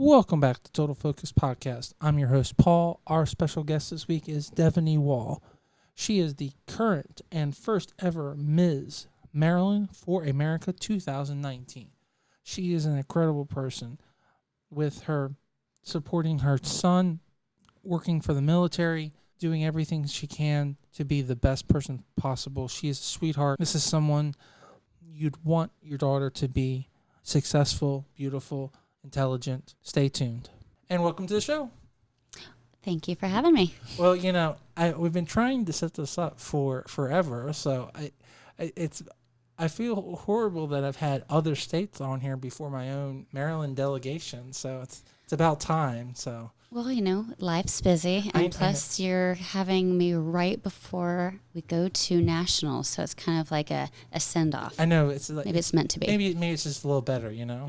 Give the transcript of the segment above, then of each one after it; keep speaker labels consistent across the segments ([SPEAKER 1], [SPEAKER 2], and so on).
[SPEAKER 1] Welcome back to Total Focus Podcast. I'm your host, Paul. Our special guest this week is Deveney Wall. She is the current and first ever Ms. Maryland for America 2019. She is an incredible person with her supporting her son, working for the military, doing everything she can to be the best person possible. She is a sweetheart. This is someone you'd want your daughter to be successful, beautiful, intelligent. Stay tuned. And welcome to the show.
[SPEAKER 2] Thank you for having me.
[SPEAKER 1] Well, you know, we've been trying to set this up for forever, so I feel horrible that I've had other states on here before my own Maryland delegation, so it's about time. So
[SPEAKER 2] well, you know, life's busy, and plus you're having me right before we go to nationals, so it's kind of like a send-off.
[SPEAKER 1] I know it's like,
[SPEAKER 2] maybe it's meant to be.
[SPEAKER 1] Maybe it's just a little better, you know.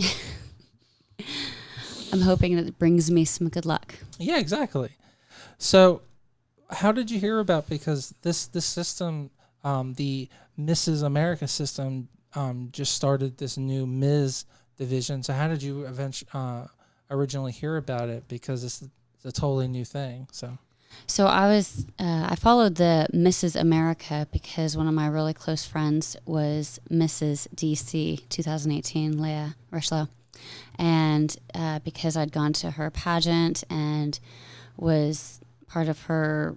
[SPEAKER 2] I'm hoping that it brings me some good luck.
[SPEAKER 1] Yeah, exactly. So, how did you hear about? Because this system, the Mrs. America system, just started this new Ms. division. So, how did you originally hear about it? Because it's a totally new thing. So
[SPEAKER 2] I followed the Mrs. America because one of my really close friends was Mrs. DC 2018, Leah Richelieu. And because I'd gone to her pageant and was part of her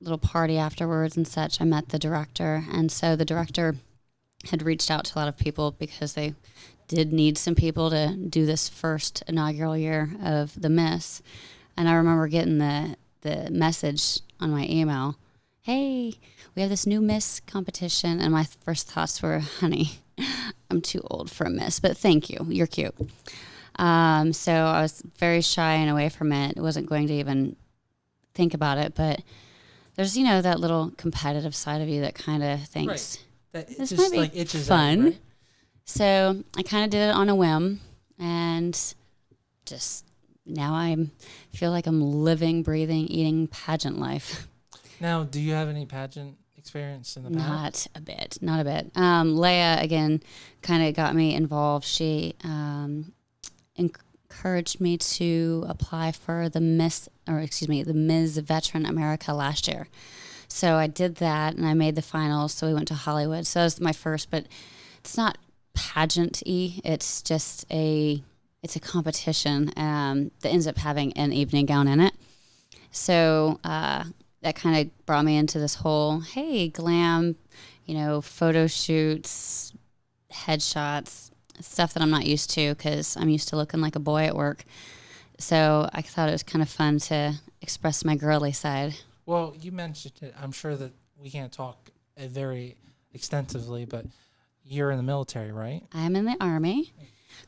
[SPEAKER 2] little party afterwards and such, I met the director. And so the director had reached out to a lot of people because they did need some people to do this first inaugural year of the Miss. And I remember getting the message on my email, hey, we have this new Miss competition. And my first thoughts were, honey, I'm too old for a Miss, but thank you. You're cute. So I was very shy and away from it. I wasn't going to even think about it, but there's, you know, that little competitive side of you that kind of thinks,
[SPEAKER 1] right.
[SPEAKER 2] This might be like fun. Out, right? So I kind of did it on a whim, and just now I feel like I'm living, breathing, eating pageant life.
[SPEAKER 1] Now, do you have any pageant experience in the past?
[SPEAKER 2] Not a bit. Leah, again, kind of got me involved. She encouraged me to apply for the Ms. Veteran America last year. So I did that, and I made the finals, so we went to Hollywood. So that was my first, but it's not pageant-y. It's just it's a competition that ends up having an evening gown in it. So that kind of brought me into this whole, hey, glam, you know, photo shoots, headshots, stuff that I'm not used to because I'm used to looking like a boy at work. So I thought it was kind of fun to express my girly side.
[SPEAKER 1] Well, you mentioned it. I'm sure that we can't talk very extensively, but you're in the military, right?
[SPEAKER 2] I'm in the Army.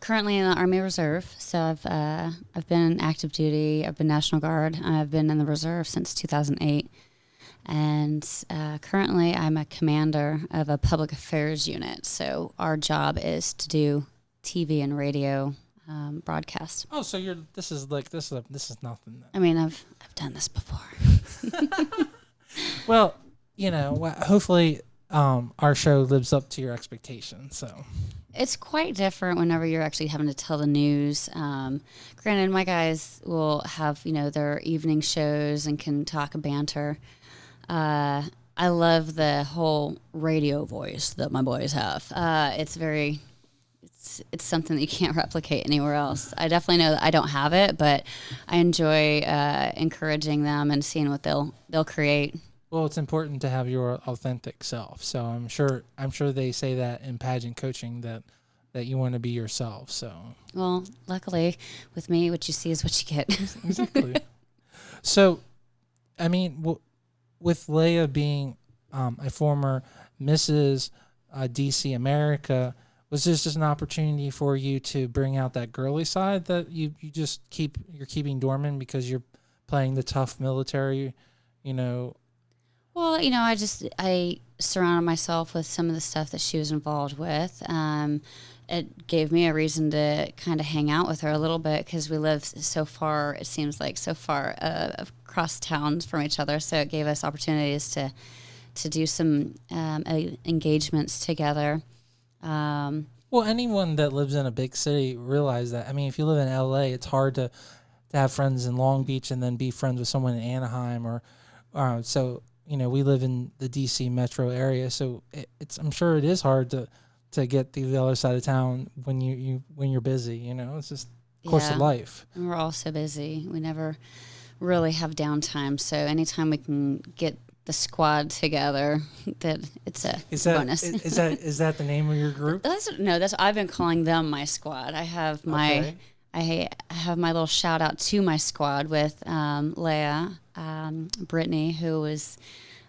[SPEAKER 2] Currently in the Army Reserve. So I've been in active duty. I've been National Guard. I've been in the Reserve since 2008. And currently I'm a commander of a public affairs unit. So our job is to do TV and radio broadcast.
[SPEAKER 1] Oh, so this is nothing.
[SPEAKER 2] I mean, I've done this before.
[SPEAKER 1] Well, you know, hopefully our show lives up to your expectations. So
[SPEAKER 2] it's quite different whenever you're actually having to tell the news. Granted, my guys will have, you know, their evening shows and can talk banter. I love the whole radio voice that my boys have. It's something that you can't replicate anywhere else. I definitely know that I don't have it, but I enjoy encouraging them and seeing what they'll create.
[SPEAKER 1] Well, it's important to have your authentic self. So I'm sure they say that in pageant coaching that you want to be yourself. So
[SPEAKER 2] well, luckily with me, what you see is what you get.
[SPEAKER 1] Exactly. So, I mean, with Leah being a former Mrs. DC America, was this just an opportunity for you to bring out that girly side that you're keeping dormant because you're playing the tough military, you know?
[SPEAKER 2] Well, you know, I surrounded myself with some of the stuff that she was involved with. It gave me a reason to kind of hang out with her a little bit because we live so far, it seems like so far across towns from each other. So it gave us opportunities to do some engagements together.
[SPEAKER 1] Well, anyone that lives in a big city realize that. I mean, if you live in LA, it's hard to have friends in Long Beach and then be friends with someone in Anaheim or so. We live in the DC metro area, so it's I'm sure it is hard to get to the other side of town when when you're busy. It's just course of life.
[SPEAKER 2] And we're all so busy. We never really have downtime. So anytime we can get the squad together, that it's a bonus.
[SPEAKER 1] Is that the name of your group?
[SPEAKER 2] That's I've been calling them my squad. I have my I have my little shout out to my squad with Leah, Brittany, who was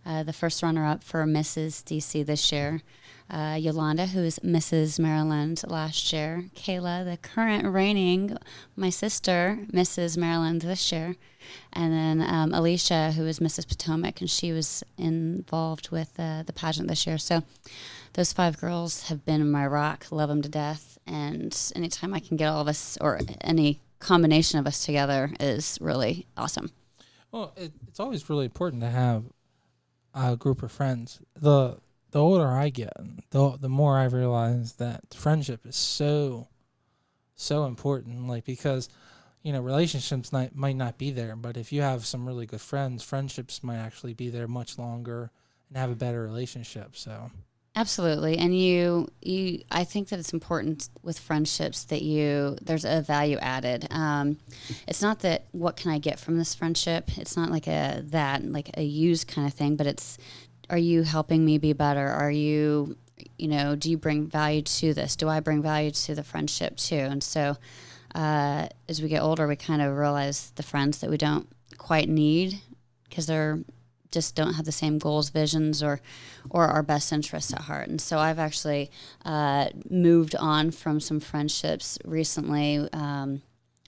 [SPEAKER 2] the first runner up for Mrs. DC this year. Yolanda, who is Mrs. Maryland last year. Kayla, the current reigning, my sister, Mrs. Maryland this year. And then Alicia, who is Mrs. Potomac, and she was involved with the pageant this year. So those 5 girls have been my rock, love them to death. And anytime I can get all of us or any combination of us together is really awesome.
[SPEAKER 1] Well, it's always really important to have a group of friends. The older I get, the more I realize that friendship is so important. Like, because relationships might not be there, but if you have some really good friends, friendships might actually be there much longer and have a better relationship. So
[SPEAKER 2] absolutely. And I think that it's important with friendships that there's a value added. It's not that what can I get from this friendship? It's not like a use kind of thing, but it's, are you helping me be better? Are you, do you bring value to this? Do I bring value to the friendship too? And so as we get older, we kind of realize the friends that we don't quite need because they're just don't have the same goals, visions, or our best interests at heart. And so I've actually moved on from some friendships recently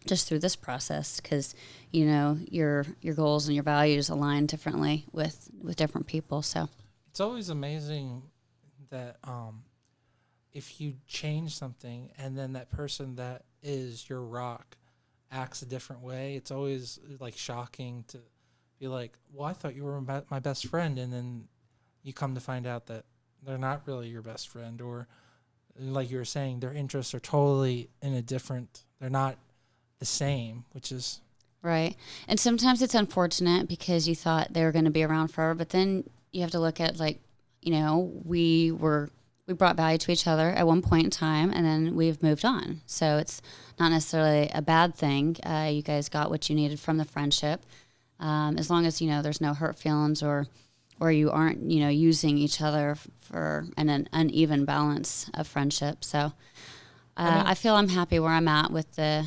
[SPEAKER 2] just through this process because, your goals and your values align differently with different people. So
[SPEAKER 1] it's always amazing that if you change something and then that person that is your rock acts a different way, it's always like shocking to be like, well, I thought you were my best friend, and then you come to find out that they're not really your best friend, or like you were saying, their interests are totally they're not the same, which is
[SPEAKER 2] right. And sometimes it's unfortunate because you thought they were going to be around forever, but then you have to look at we brought value to each other at one point in time, and then we've moved on. So it's not necessarily a bad thing. You guys got what you needed from the friendship. As long as, there's no hurt feelings or you aren't, using each other for an uneven balance of friendship. So I feel I'm happy where I'm at with the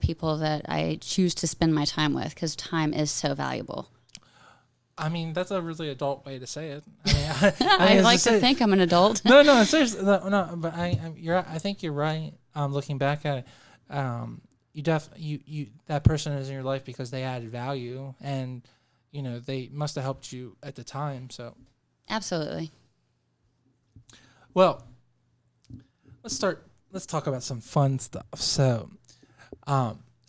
[SPEAKER 2] people that I choose to spend my time with, because time is so valuable.
[SPEAKER 1] I mean, that's a really adult way to say it.
[SPEAKER 2] I like to think I'm an adult.
[SPEAKER 1] No, seriously, no. But I think you're right. Looking back at it, you that person is in your life because they added value, and they must have helped you at the time. So,
[SPEAKER 2] absolutely.
[SPEAKER 1] Well, let's talk about some fun stuff. So,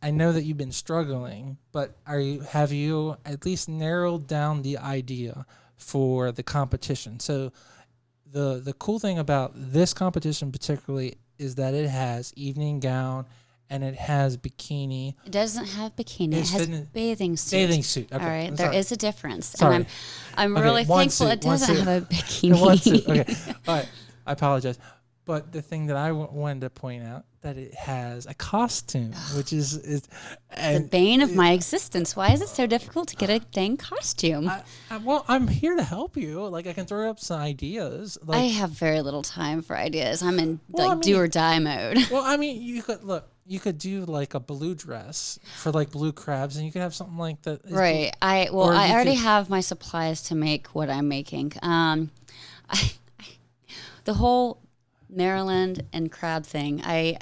[SPEAKER 1] I know that you've been struggling, but have you at least narrowed down the idea for the competition? So the cool thing about this competition particularly is that it has evening gown and it has bikini.
[SPEAKER 2] It doesn't have bikini. It has bathing suit.
[SPEAKER 1] Bathing suit. Okay.
[SPEAKER 2] All right. There is a difference.
[SPEAKER 1] Sorry.
[SPEAKER 2] And I'm really thankful it doesn't have a bikini.
[SPEAKER 1] One suit. Okay. All right. I apologize. But the thing that I wanted to point out, that it has a costume, which is
[SPEAKER 2] the bane of my existence. Why is it so difficult to get a dang costume?
[SPEAKER 1] Well, I'm here to help you. Like, I can throw up some ideas.
[SPEAKER 2] I have very little time for ideas. I'm in do or die mode.
[SPEAKER 1] Well, I mean, you could do like a blue dress for like blue crabs, and you could have something like that.
[SPEAKER 2] Right. I already have my supplies to make what I'm making. The whole Maryland and crab thing, I've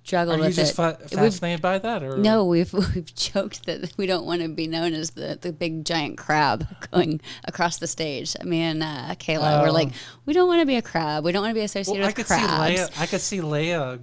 [SPEAKER 2] juggled with it.
[SPEAKER 1] Are you just fascinated by that, or
[SPEAKER 2] no? We've joked that we don't want to be known as the big giant crab going across the stage. Me and Kayla were like, we don't want to be a crab. We don't want to be associated with crabs.
[SPEAKER 1] I could see Leia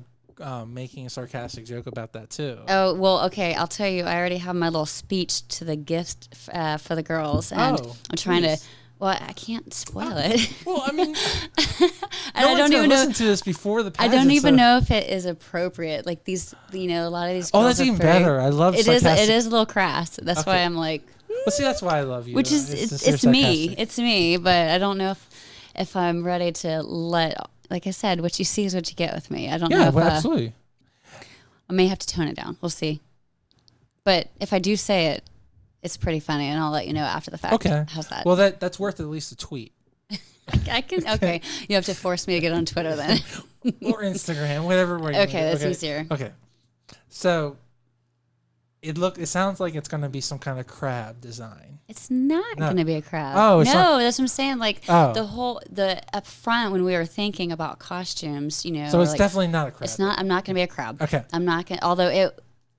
[SPEAKER 1] making a sarcastic joke about that too.
[SPEAKER 2] Oh, well, okay. I'll tell you. I already have my little speech to the gift for the girls, and I'm trying to. Well, I can't spoil it.
[SPEAKER 1] Well, I mean,
[SPEAKER 2] And I don't even know.
[SPEAKER 1] Listen to this before the
[SPEAKER 2] I
[SPEAKER 1] pageant.
[SPEAKER 2] don't even know if it is appropriate. Like these, a lot of these.
[SPEAKER 1] Oh,
[SPEAKER 2] girls
[SPEAKER 1] that's
[SPEAKER 2] are
[SPEAKER 1] even
[SPEAKER 2] very,
[SPEAKER 1] better. I love
[SPEAKER 2] it.
[SPEAKER 1] sarcastic.
[SPEAKER 2] It is a little crass. That's why I'm like.
[SPEAKER 1] Well, see, that's why I love you.
[SPEAKER 2] Which is it's me. It's me. But I don't know if I'm ready to let. Like I said, what you see is what you get with me. I don't know.
[SPEAKER 1] Yeah,
[SPEAKER 2] if,
[SPEAKER 1] well, absolutely.
[SPEAKER 2] I may have to tone it down. We'll see. But if I do say it, it's pretty funny, and I'll let you know after the fact.
[SPEAKER 1] Okay.
[SPEAKER 2] How's that?
[SPEAKER 1] Well, that's worth at least a tweet.
[SPEAKER 2] I can. Okay. You have to force me to get on Twitter then.
[SPEAKER 1] Or Instagram, whatever.
[SPEAKER 2] Okay, that's easier.
[SPEAKER 1] Okay. So it sounds like it's going to be some kind of crab design.
[SPEAKER 2] It's not going to be a crab.
[SPEAKER 1] Oh, it's
[SPEAKER 2] no,
[SPEAKER 1] not.
[SPEAKER 2] that's what I'm saying. Like the up front when we were thinking about costumes,
[SPEAKER 1] So it's definitely not a crab.
[SPEAKER 2] It's not. I'm not going to be a crab.
[SPEAKER 1] Okay.
[SPEAKER 2] I'm not going. Although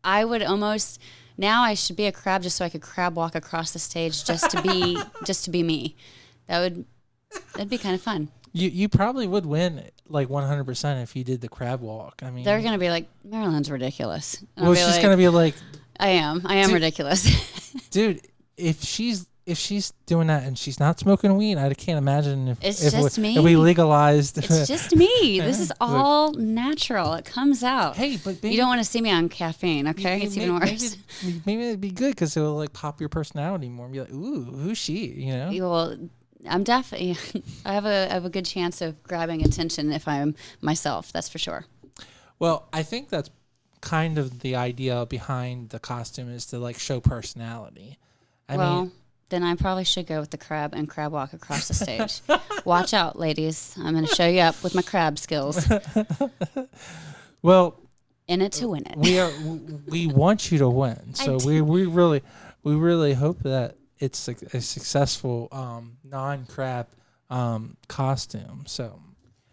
[SPEAKER 2] I would almost. Now I should be a crab just so I could crab walk across the stage just to be me. That'd be kind of fun.
[SPEAKER 1] You probably would win like 100% if you did the crab walk. I mean,
[SPEAKER 2] they're gonna be like, Marilyn's ridiculous.
[SPEAKER 1] And well, she's gonna be like,
[SPEAKER 2] I am ridiculous.
[SPEAKER 1] Dude, if she's doing that and she's not smoking weed, I can't imagine if we legalized.
[SPEAKER 2] It's just me. This is all natural. It comes out.
[SPEAKER 1] Hey, but maybe,
[SPEAKER 2] you don't want to see me on caffeine, okay? It's even worse.
[SPEAKER 1] Maybe it'd be good because it will like pop your personality more and be like, ooh, who's she? You know?
[SPEAKER 2] Well, I'm definitely. I have a good chance of grabbing attention if I'm myself. That's for sure.
[SPEAKER 1] Well, I think that's kind of the idea behind the costume is to like show personality. I mean,
[SPEAKER 2] then I probably should go with the crab and crab walk across the stage. Watch out, ladies. I'm going to show you up with my crab skills.
[SPEAKER 1] Well,
[SPEAKER 2] in it to win it.
[SPEAKER 1] We want you to win. So we really hope that it's a successful non-crab costume. So,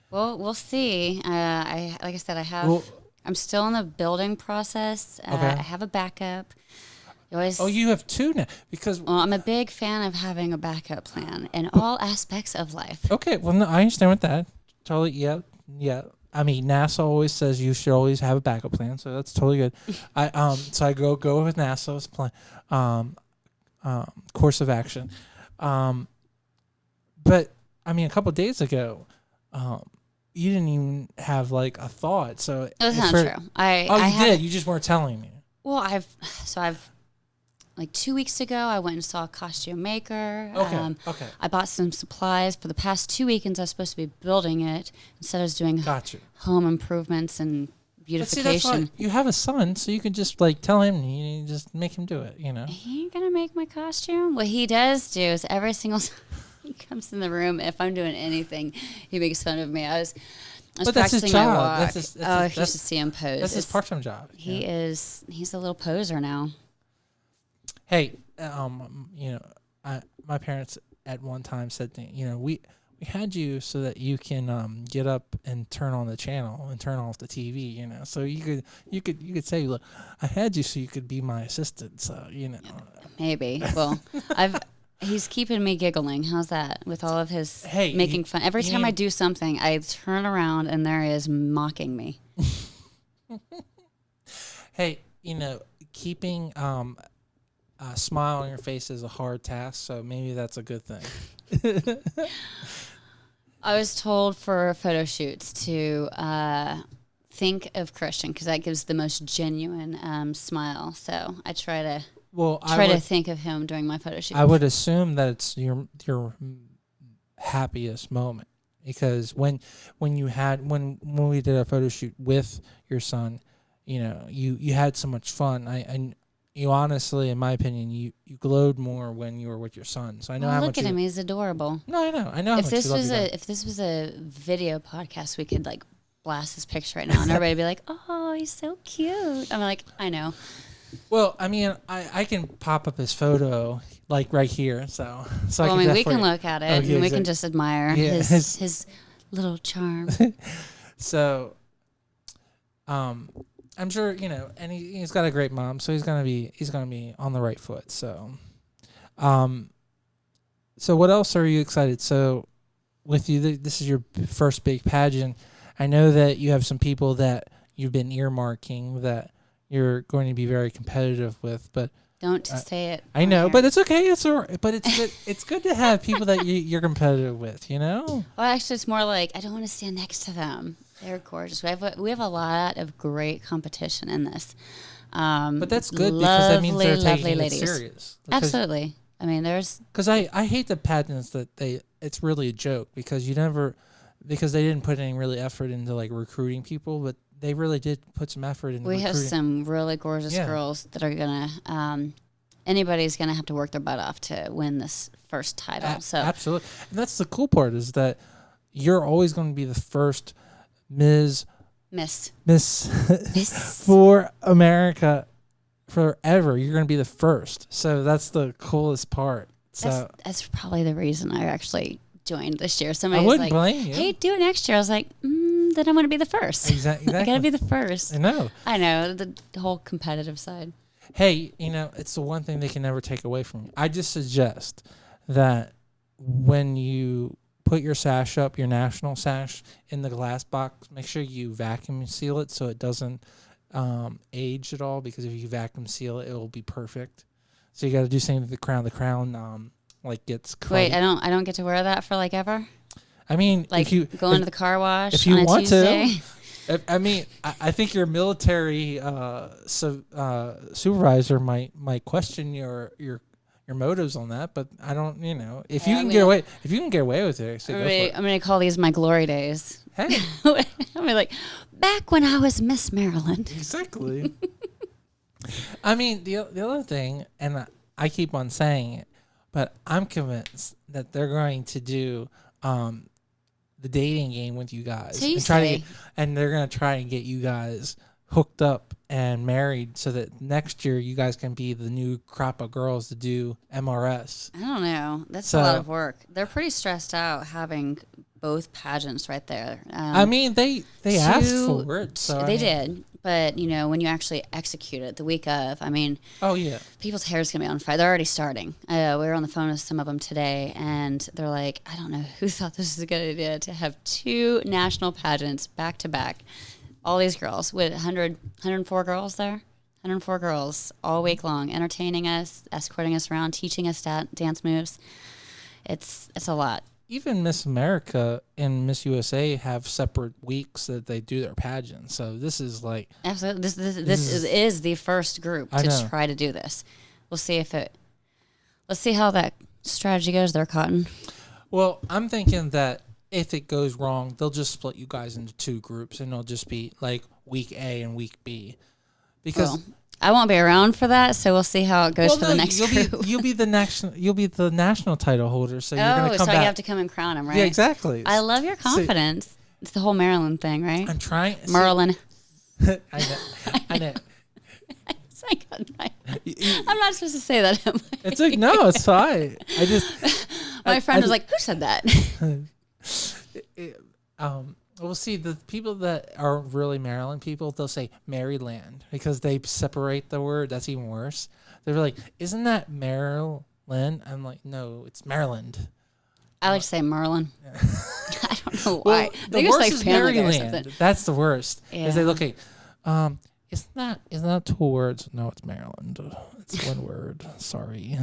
[SPEAKER 2] well, we'll see. Like I said, I'm still in the building process.
[SPEAKER 1] Okay.
[SPEAKER 2] I have a backup.
[SPEAKER 1] You have two now
[SPEAKER 2] I'm a big fan of having a backup plan in all aspects of life.
[SPEAKER 1] Okay, well, no, I understand with that. Totally, yeah. I mean, NASA always says you should always have a backup plan, so that's totally good. So I go with NASA's plan, course of action. But I mean, a couple of days ago, you didn't even have like a thought. So
[SPEAKER 2] that's not true.
[SPEAKER 1] You did. You just weren't telling me.
[SPEAKER 2] Well, I've like 2 weeks ago, I went and saw a costume maker.
[SPEAKER 1] Okay.
[SPEAKER 2] I bought some supplies. For the past 2 weekends, I was supposed to be building it. Instead, I was doing home improvements and beautification.
[SPEAKER 1] But see, that's why you have a son, so you can just like tell him, you just make him do it, you know?
[SPEAKER 2] He ain't going to make my costume. What he does do is every single time he comes in the room, if I'm doing anything, he makes fun of me. I was
[SPEAKER 1] but that's his job.
[SPEAKER 2] You should see him pose.
[SPEAKER 1] That's his part-time job.
[SPEAKER 2] He's a little poser now.
[SPEAKER 1] Hey, my parents at one time said, we had you so that you can get up and turn on the channel and turn off the TV, So you could say, look, I had you so you could be my assistant, so
[SPEAKER 2] Maybe. Well, he's keeping me giggling. How's that? With all of his making fun. Every time I do something, I turn around and there he is mocking me.
[SPEAKER 1] Hey, keeping a smile on your face is a hard task, so maybe that's a good thing.
[SPEAKER 2] I was told for photo shoots to think of Christian because that gives the most genuine smile. So I try to think of him during my photo shoots.
[SPEAKER 1] I would assume that it's your happiest moment because when we did a photo shoot with your son, you had so much fun. You honestly, in my opinion, you glowed more when you were with your son. So I know how much.
[SPEAKER 2] Look at him; he's adorable.
[SPEAKER 1] No, I know. How much
[SPEAKER 2] If this was a video podcast, we could like blast his picture right now, and everybody would be like, "Oh, he's so cute." I'm like, I know.
[SPEAKER 1] Well, I mean, I can pop up his photo like right here, so.
[SPEAKER 2] We can look at it, and we can just admire his little charm.
[SPEAKER 1] So, I'm sure and he's got a great mom, so he's gonna be on the right foot. So, so what else are you excited? So, with you, this is your first big pageant. I know that you have some people that you've been earmarking that you're going to be very competitive with. But
[SPEAKER 2] Don't say it.
[SPEAKER 1] I know,
[SPEAKER 2] here.
[SPEAKER 1] but it's okay. It's all right. But it's good. It's good to have people that you're competitive with. You know.
[SPEAKER 2] Well, actually, it's more like I don't want to stand next to them. They're gorgeous. We have a lot of great competition in this.
[SPEAKER 1] But that's good because that means they're taking it serious.
[SPEAKER 2] Absolutely. I mean,
[SPEAKER 1] because I hate the pageants that it's really a joke because they didn't put any really effort into like recruiting people, but they really did put some effort into recruiting.
[SPEAKER 2] We have some really gorgeous girls that are gonna anybody's gonna have to work their butt off to win this first title. So
[SPEAKER 1] absolutely, and that's the cool part is that you're always going to be the first Miss for America forever. You're going to be the first. So that's the coolest part. So
[SPEAKER 2] that's probably the reason I actually joined this year.
[SPEAKER 1] I
[SPEAKER 2] Somebody was
[SPEAKER 1] wouldn't
[SPEAKER 2] like,
[SPEAKER 1] blame you.
[SPEAKER 2] "Hey, do it next year." I was like, "Then I want to be the first.
[SPEAKER 1] Exactly.
[SPEAKER 2] I got to be the first."
[SPEAKER 1] I know
[SPEAKER 2] the whole competitive side.
[SPEAKER 1] Hey, it's the one thing they can never take away from you. I just suggest that when you put your sash up, your national sash, in the glass box, make sure you vacuum seal it so it doesn't age at all, because if you vacuum seal it, it will be perfect. So you got to do something with the crown. The crown gets cruddy.
[SPEAKER 2] Wait, I don't get to wear that for like ever?
[SPEAKER 1] I mean,
[SPEAKER 2] like
[SPEAKER 1] if you
[SPEAKER 2] go into the car wash
[SPEAKER 1] if you
[SPEAKER 2] on a
[SPEAKER 1] want
[SPEAKER 2] Tuesday?
[SPEAKER 1] to. I mean, I think your military supervisor might question your motives on that, but I don't. If you can get away with it, go for it.
[SPEAKER 2] I'm gonna call these my glory days.
[SPEAKER 1] Hey,
[SPEAKER 2] I'm gonna like back when I was Miss Maryland.
[SPEAKER 1] Exactly. I mean, the other thing, and I keep on saying it, but I'm convinced that they're going to do the dating game with you guys, and they're gonna try and get you guys hooked up and married, so that next year you guys can be the new crop of girls to do MRS.
[SPEAKER 2] I don't know. That's a lot of work. They're pretty stressed out having both pageants right there.
[SPEAKER 1] I mean, they asked for it, so
[SPEAKER 2] they did. But when you actually execute it the week of, I mean,
[SPEAKER 1] oh yeah,
[SPEAKER 2] people's hair is gonna be on fire. They're already starting. We were on the phone with some of them today, and they're like, I don't know who thought this was a good idea to have 2 national pageants back to back. All these girls, with 104 girls there, 104 girls all week long, entertaining us, escorting us around, teaching us dance moves. It's a lot.
[SPEAKER 1] Even Miss America and Miss USA have separate weeks that they do their pageants. So this is like
[SPEAKER 2] absolutely this is the first group to try to do this. Let's see how that strategy goes there, Cotton.
[SPEAKER 1] Well, I'm thinking that if it goes wrong, they'll just split you guys into 2 groups, and it'll just be like week A and week B. Because
[SPEAKER 2] I won't be around for that, so we'll see how it goes for the next group.
[SPEAKER 1] You'll be the national title holder, so you're going to come back.
[SPEAKER 2] So you have to come and crown him, right?
[SPEAKER 1] Yeah, exactly.
[SPEAKER 2] I love your confidence. So, it's the whole Maryland thing, right?
[SPEAKER 1] I'm trying.
[SPEAKER 2] Maryland.
[SPEAKER 1] I know.
[SPEAKER 2] I'm not supposed to say that.
[SPEAKER 1] It's like, no, it's fine.
[SPEAKER 2] My friend was like, who said that?
[SPEAKER 1] We'll see, the people that are really Maryland people, they'll say Maryland because they separate the word. That's even worse. They're like, isn't that Maryland? I'm like, no, it's Maryland.
[SPEAKER 2] I like to say Merlin. I don't know why.
[SPEAKER 1] Well, the worst is
[SPEAKER 2] Maryland.
[SPEAKER 1] That's the worst.
[SPEAKER 2] Yeah.
[SPEAKER 1] Is they look at, isn't that 2 words? No, it's Maryland. It's 1 word. Sorry,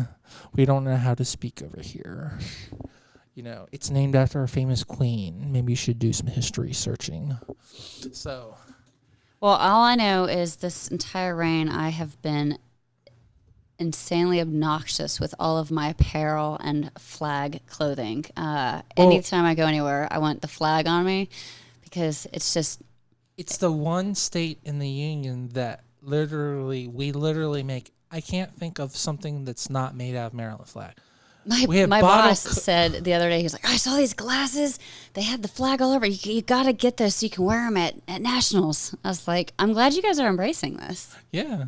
[SPEAKER 1] we don't know how to speak over here. It's named after a famous queen. Maybe you should do some history searching. So,
[SPEAKER 2] well, all I know is this entire reign I have been insanely obnoxious with all of my apparel and flag clothing. Anytime I go anywhere, I want the flag on me because it's
[SPEAKER 1] the one state in the union that we literally make. I can't think of something that's not made out of Maryland flag.
[SPEAKER 2] My boss said the other day, he was like, I saw these glasses. They had the flag all over. You got to get those so you can wear them at nationals. I was like, I'm glad you guys are embracing this.
[SPEAKER 1] Yeah.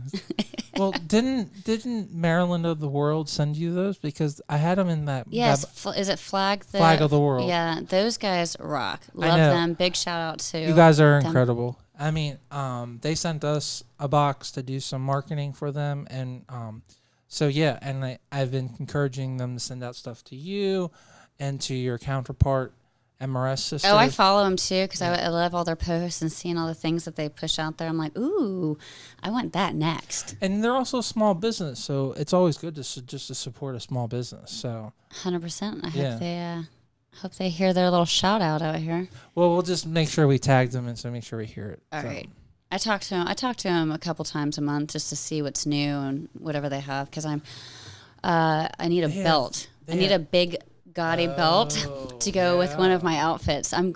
[SPEAKER 1] Well, didn't Maryland of the World send you those? Because I had them in that.
[SPEAKER 2] Yes. Is it Flag?
[SPEAKER 1] Flag of the World.
[SPEAKER 2] Yeah. Those guys rock. Love them. Big shout out to
[SPEAKER 1] you guys are incredible. I mean, they sent us a box to do some marketing for them, and so yeah, and I've been encouraging them to send out stuff to you and to your counterpart, MRS sisters.
[SPEAKER 2] Oh, I follow them too because I love all their posts and seeing all the things that they push out there. I'm like, ooh, I want that next.
[SPEAKER 1] And they're also a small business, so it's always good to just to support a small business. So
[SPEAKER 2] 100%. I hope they hear their little shout out here.
[SPEAKER 1] Well, we'll just make sure we tag them and so make sure we hear it.
[SPEAKER 2] All right. I talk to him a couple times a month just to see what's new and whatever they have because I need a belt. I need a big gaudy belt to go with one of my outfits. I'm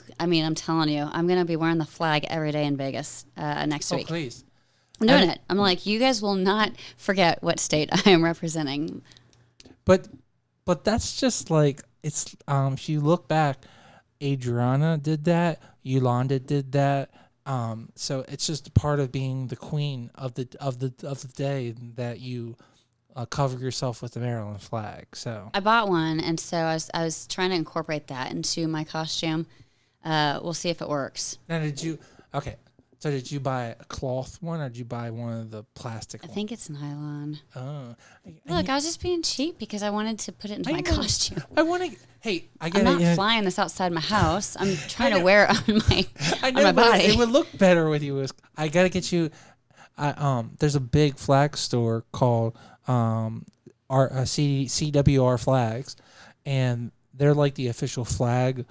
[SPEAKER 2] telling you, I'm going to be wearing the flag every day in Vegas next week.
[SPEAKER 1] Please.
[SPEAKER 2] I'm doing it. I'm like, you guys will not forget what state I am representing.
[SPEAKER 1] But that's just like, it's, if you look back, Adriana did that, Yolanda did that. So it's just part of being the queen of the day that you cover yourself with the Maryland flag. So
[SPEAKER 2] I bought one, and so I was trying to incorporate that into my costume. We'll see if it works.
[SPEAKER 1] Now, did you buy a cloth one, or did you buy one of the plastic ones?
[SPEAKER 2] I think it's nylon.
[SPEAKER 1] Oh.
[SPEAKER 2] Look, I was just being cheap because I wanted to put it into my costume.
[SPEAKER 1] I'm
[SPEAKER 2] not flying this outside my house. I'm trying to wear it on my body.
[SPEAKER 1] It would look better with you. I got to get you. There's a big flag store called CWR Flags, and they're like the official flag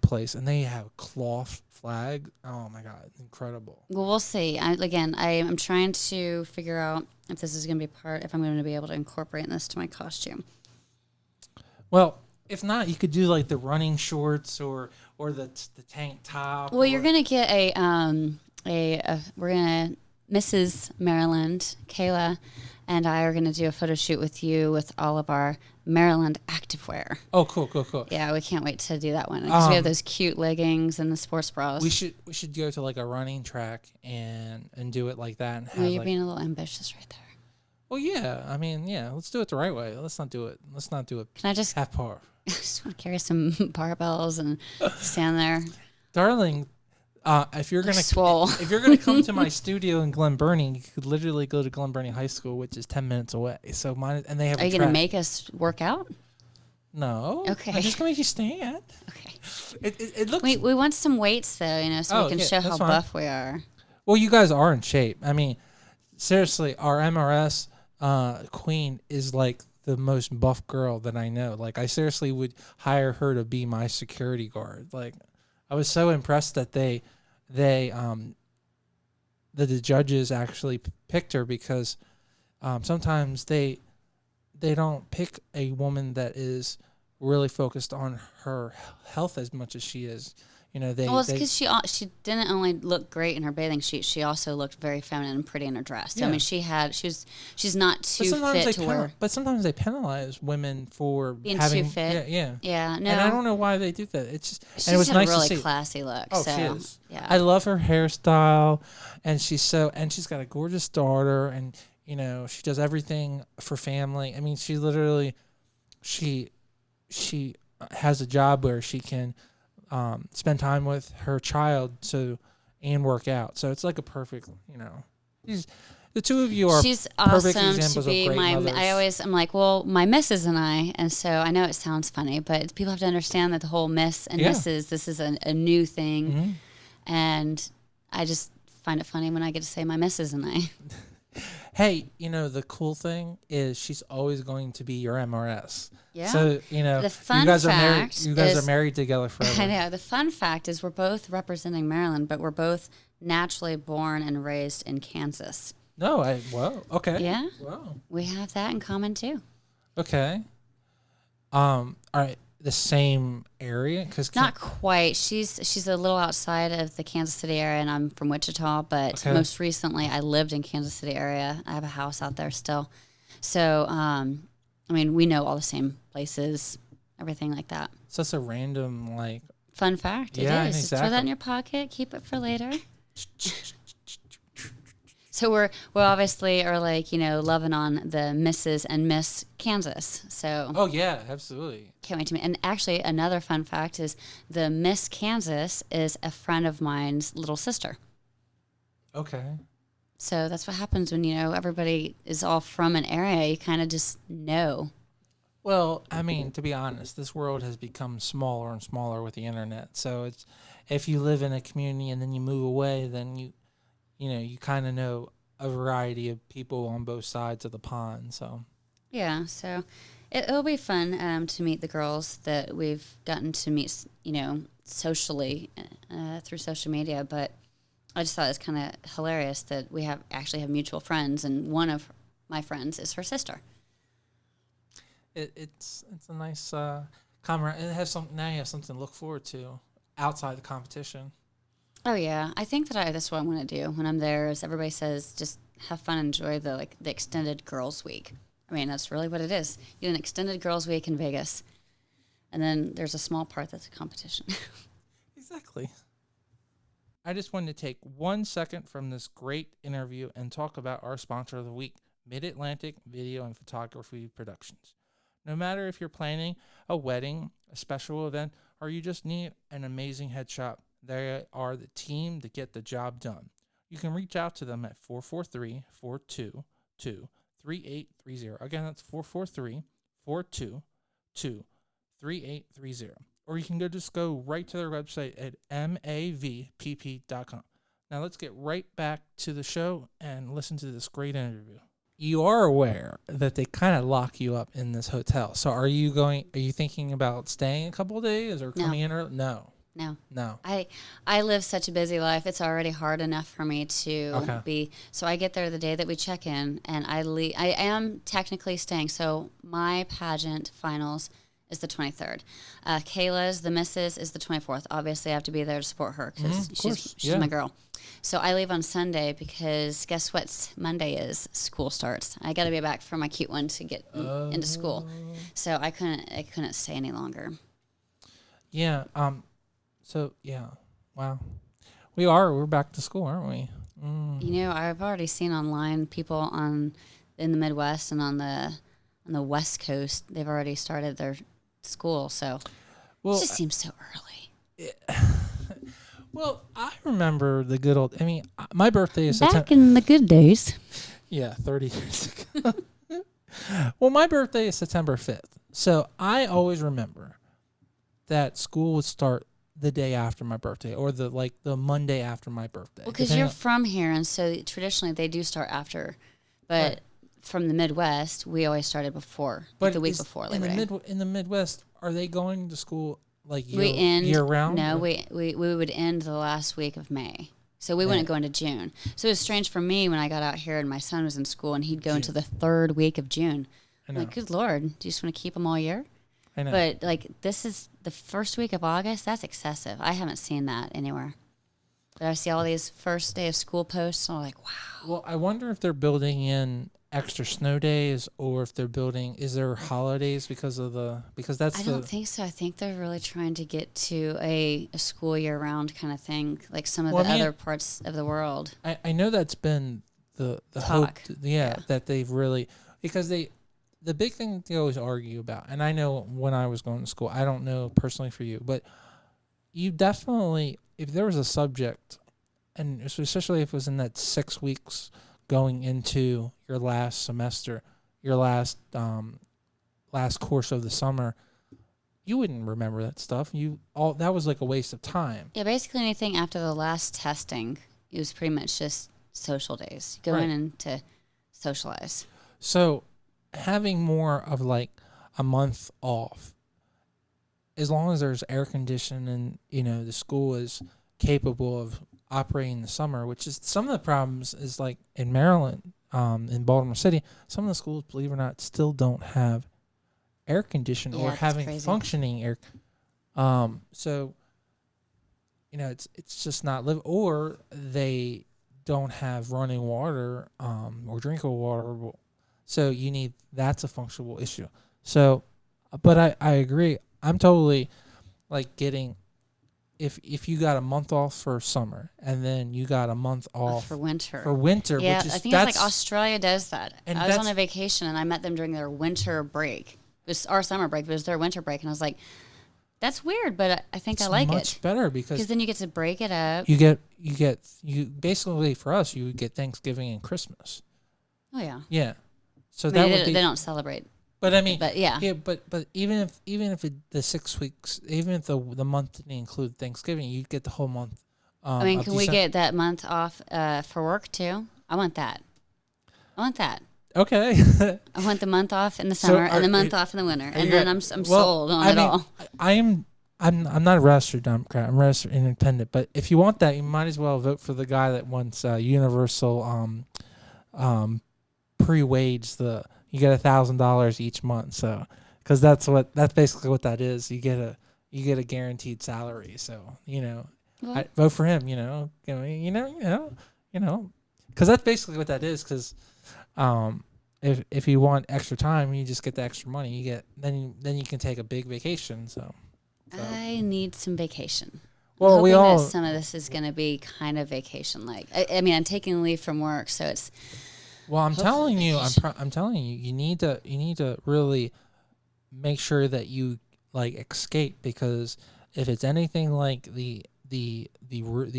[SPEAKER 1] place, and they have cloth flag. Oh my God, incredible.
[SPEAKER 2] Well, we'll see. I'm trying to figure out if this is going to be if I'm going to be able to incorporate this to my costume.
[SPEAKER 1] Well, if not, you could do like the running shorts or the tank top.
[SPEAKER 2] Well, you're going to get Mrs. Maryland, Kayla, and I are going to do a photo shoot with you with all of our Maryland activewear.
[SPEAKER 1] Oh, cool.
[SPEAKER 2] Yeah, we can't wait to do that one because we have those cute leggings and the sports bras.
[SPEAKER 1] We should go to like a running track and do it like that. And
[SPEAKER 2] you're being a little ambitious right there.
[SPEAKER 1] Well, yeah. Let's do it the right way. Let's not do it.
[SPEAKER 2] Can I just
[SPEAKER 1] half par?
[SPEAKER 2] I just want to carry some barbells and stand there,
[SPEAKER 1] darling. If you're gonna come to my studio in Glen Burnie, you could literally go to Glen Burnie High School, which is 10 minutes away. So and they have.
[SPEAKER 2] Are you gonna make us work out?
[SPEAKER 1] No.
[SPEAKER 2] Okay.
[SPEAKER 1] I'm just gonna make you stand.
[SPEAKER 2] Okay.
[SPEAKER 1] It looks.
[SPEAKER 2] We want some weights though, so we can show how buff we are.
[SPEAKER 1] Well, you guys are in shape. I mean, seriously, our MRS queen is like the most buff girl that I know. Like, I seriously would hire her to be my security guard. Like, I was so impressed that the judges actually picked her because sometimes they don't pick a woman that is really focused on her health as much as she is.
[SPEAKER 2] It's because she didn't only look great in her bathing suit; she also looked very feminine and pretty in her dress. So, I mean, she's not too fit to wear.
[SPEAKER 1] But sometimes they penalize women for
[SPEAKER 2] being
[SPEAKER 1] having
[SPEAKER 2] too fit.
[SPEAKER 1] Yeah.
[SPEAKER 2] No,
[SPEAKER 1] and I don't know why they do that. It's just
[SPEAKER 2] she's
[SPEAKER 1] it was
[SPEAKER 2] got
[SPEAKER 1] nice
[SPEAKER 2] a really
[SPEAKER 1] to see.
[SPEAKER 2] classy look.
[SPEAKER 1] Oh,
[SPEAKER 2] so,
[SPEAKER 1] she is.
[SPEAKER 2] Yeah,
[SPEAKER 1] I love her hairstyle, and she's got a gorgeous daughter, and she does everything for family. I mean, she literally she has a job where she can spend time with her child and work out. So it's like a perfect, the two of you are
[SPEAKER 2] she's
[SPEAKER 1] perfect
[SPEAKER 2] awesome
[SPEAKER 1] examples
[SPEAKER 2] to be
[SPEAKER 1] of great mothers.
[SPEAKER 2] I'm like, well, my missus and I, and so I know it sounds funny, but people have to understand that the whole miss and missus, this is a new thing.
[SPEAKER 1] Mm-hmm.
[SPEAKER 2] And I just find it funny when I get to say my missus and I.
[SPEAKER 1] Hey, the cool thing is she's always going to be your MRS.
[SPEAKER 2] Yeah.
[SPEAKER 1] So,
[SPEAKER 2] the fun
[SPEAKER 1] you guys
[SPEAKER 2] fact
[SPEAKER 1] are married together forever.
[SPEAKER 2] I know. The fun fact is we're both representing Maryland, but we're both naturally born and raised in Kansas.
[SPEAKER 1] No, okay.
[SPEAKER 2] Yeah.
[SPEAKER 1] Wow.
[SPEAKER 2] We have that in common too.
[SPEAKER 1] Okay. All right. The same area?
[SPEAKER 2] Not quite. She's a little outside of the Kansas City area, and I'm from Wichita. But most recently, I lived in Kansas City area. I have a house out there still. So, we know all the same places, everything like that.
[SPEAKER 1] So it's a random
[SPEAKER 2] fun fact. It is.
[SPEAKER 1] Exactly.
[SPEAKER 2] Just throw that in your pocket. Keep it for later. So we're obviously are loving on the Mrs. and Miss Kansas. So
[SPEAKER 1] oh yeah, absolutely.
[SPEAKER 2] Can't wait to meet. And actually, another fun fact is the Miss Kansas is a friend of mine's little sister.
[SPEAKER 1] Okay.
[SPEAKER 2] So that's what happens when everybody is all from an area. You kind of just know.
[SPEAKER 1] Well, I mean, to be honest, this world has become smaller and smaller with the internet. So it's if you live in a community and then you move away, then you kind of know a variety of people on both sides of the pond. So
[SPEAKER 2] Yeah, so it'll be fun to meet the girls that we've gotten to meet, socially through social media. But I just thought it was kind of hilarious that we actually have mutual friends, and one of my friends is her sister.
[SPEAKER 1] it's a nice camera. It has some now you have something to look forward to outside the competition.
[SPEAKER 2] Oh yeah, I think that's what I'm gonna do when I'm there. As everybody says, just have fun, enjoy the extended girls' week. I mean, that's really what it is. You do an extended girls' week in Vegas, and then there's a small part that's a competition.
[SPEAKER 1] Exactly. I just wanted to take 1 second from this great interview and talk about our sponsor of the week, MidAtlantic Video and Photography Productions. No matter if you're planning a wedding, a special event, or you just need an amazing headshot, they are the team to get the job done. You can reach out to them at 443-422-3830. Again, that's 443-422-3830. Or you can just go right to their website at mavpp.com. Now let's get right back to the show and listen to this great interview. You are aware that they kind of lock you up in this hotel. So are you thinking about staying a couple of days or coming in early? No.
[SPEAKER 2] No. I live such a busy life. It's already hard enough for me to be. So I get there the day that we check in, and I am technically staying. So my pageant finals is the 23rd. Kayla's, the missus, is the 24th. Obviously, I have to be there to support her because she's my girl. So I leave on Sunday because guess what? Monday is school starts. I got to be back for my cute one to get into school. So I couldn't stay any longer.
[SPEAKER 1] Yeah. So yeah. Wow. We're back to school, aren't we?
[SPEAKER 2] I've already seen online people in the Midwest and on the West Coast. They've already started their school. So it just seems so early.
[SPEAKER 1] Well, I remember the good old. I mean, my birthday is
[SPEAKER 2] back in the good days.
[SPEAKER 1] Yeah, 30 years ago. Well, my birthday is September 5th, so I always remember that school would start the day after my birthday, or the Monday after my birthday.
[SPEAKER 2] Well, because you're from here, and so traditionally they do start after, but from the Midwest, we always started before, the week before Labor Day.
[SPEAKER 1] In the Midwest, are they going to school year round?
[SPEAKER 2] No, we would end the last week of May. So we wouldn't go into June. So it was strange for me when I got out here and my son was in school and he'd go into the third week of June. I'm like, good Lord, do you just want to keep them all year?
[SPEAKER 1] I know.
[SPEAKER 2] But this is the first week of August. That's excessive. I haven't seen that anywhere. But I see all these first day of school posts and I'm like, wow.
[SPEAKER 1] Well, I wonder if they're building in extra snow days, or if is there holidays because that's
[SPEAKER 2] I don't think so. I think they're really trying to get to a school year round kind of thing, like some of other parts of the world.
[SPEAKER 1] I know that's been the
[SPEAKER 2] talk.
[SPEAKER 1] Hope, that they've really, because the big thing they always argue about, and I know when I was going to school, I don't know personally for you, but you definitely, if there was a subject, and especially if it was in that 6 weeks going into your last semester, your last course of the summer, you wouldn't remember that stuff. That was like a waste of time.
[SPEAKER 2] Yeah, basically anything after the last testing, it was pretty much just social days. Go in and to socialize.
[SPEAKER 1] So having more of like a month off, as long as there's air conditioning and the school is capable of operating in the summer, which is some of the problems is like in Maryland, in Baltimore City, some of the schools, believe it or not, still don't have air conditioning or having functioning air. So it's just not live, or they don't have running water or drinkable water. So that's a functional issue. So, but I agree. I'm totally getting. If you got a month off for summer and then you got a month off
[SPEAKER 2] for winter,
[SPEAKER 1] yeah,
[SPEAKER 2] I think it's like Australia does that. And I was on a vacation and I met them during their winter break. It was our summer break, but it was their winter break, and I was like, "That's weird," but I think I like it.
[SPEAKER 1] Much better because
[SPEAKER 2] then you get to break it up.
[SPEAKER 1] You basically for us you get Thanksgiving and Christmas.
[SPEAKER 2] Oh yeah.
[SPEAKER 1] Yeah. So
[SPEAKER 2] they don't celebrate
[SPEAKER 1] But I mean,
[SPEAKER 2] But yeah.
[SPEAKER 1] but even if the 6 weeks, even if the month didn't include Thanksgiving, you get the whole month.
[SPEAKER 2] I mean, can we get that month off for work too? I want that.
[SPEAKER 1] Okay.
[SPEAKER 2] I want the month off in the summer and the month off in the winter, and then I'm sold on it all.
[SPEAKER 1] I'm not a registered Democrat. I'm registered independent. But if you want that, you might as well vote for the guy that wants universal pre-wage. You get $1,000 each month. So because that's basically what that is. You get a guaranteed salary. So I vote for him. Because that's basically what that is. Because if you want extra time, you just get the extra money. You get then you can take a big vacation. So
[SPEAKER 2] I need some vacation.
[SPEAKER 1] Well,
[SPEAKER 2] I'm hoping that some of this is going to be kind of vacation like. I mean, I'm taking leave from work, so it's.
[SPEAKER 1] Well, I'm telling you, you need to really make sure that you like Excape, because if it's anything like the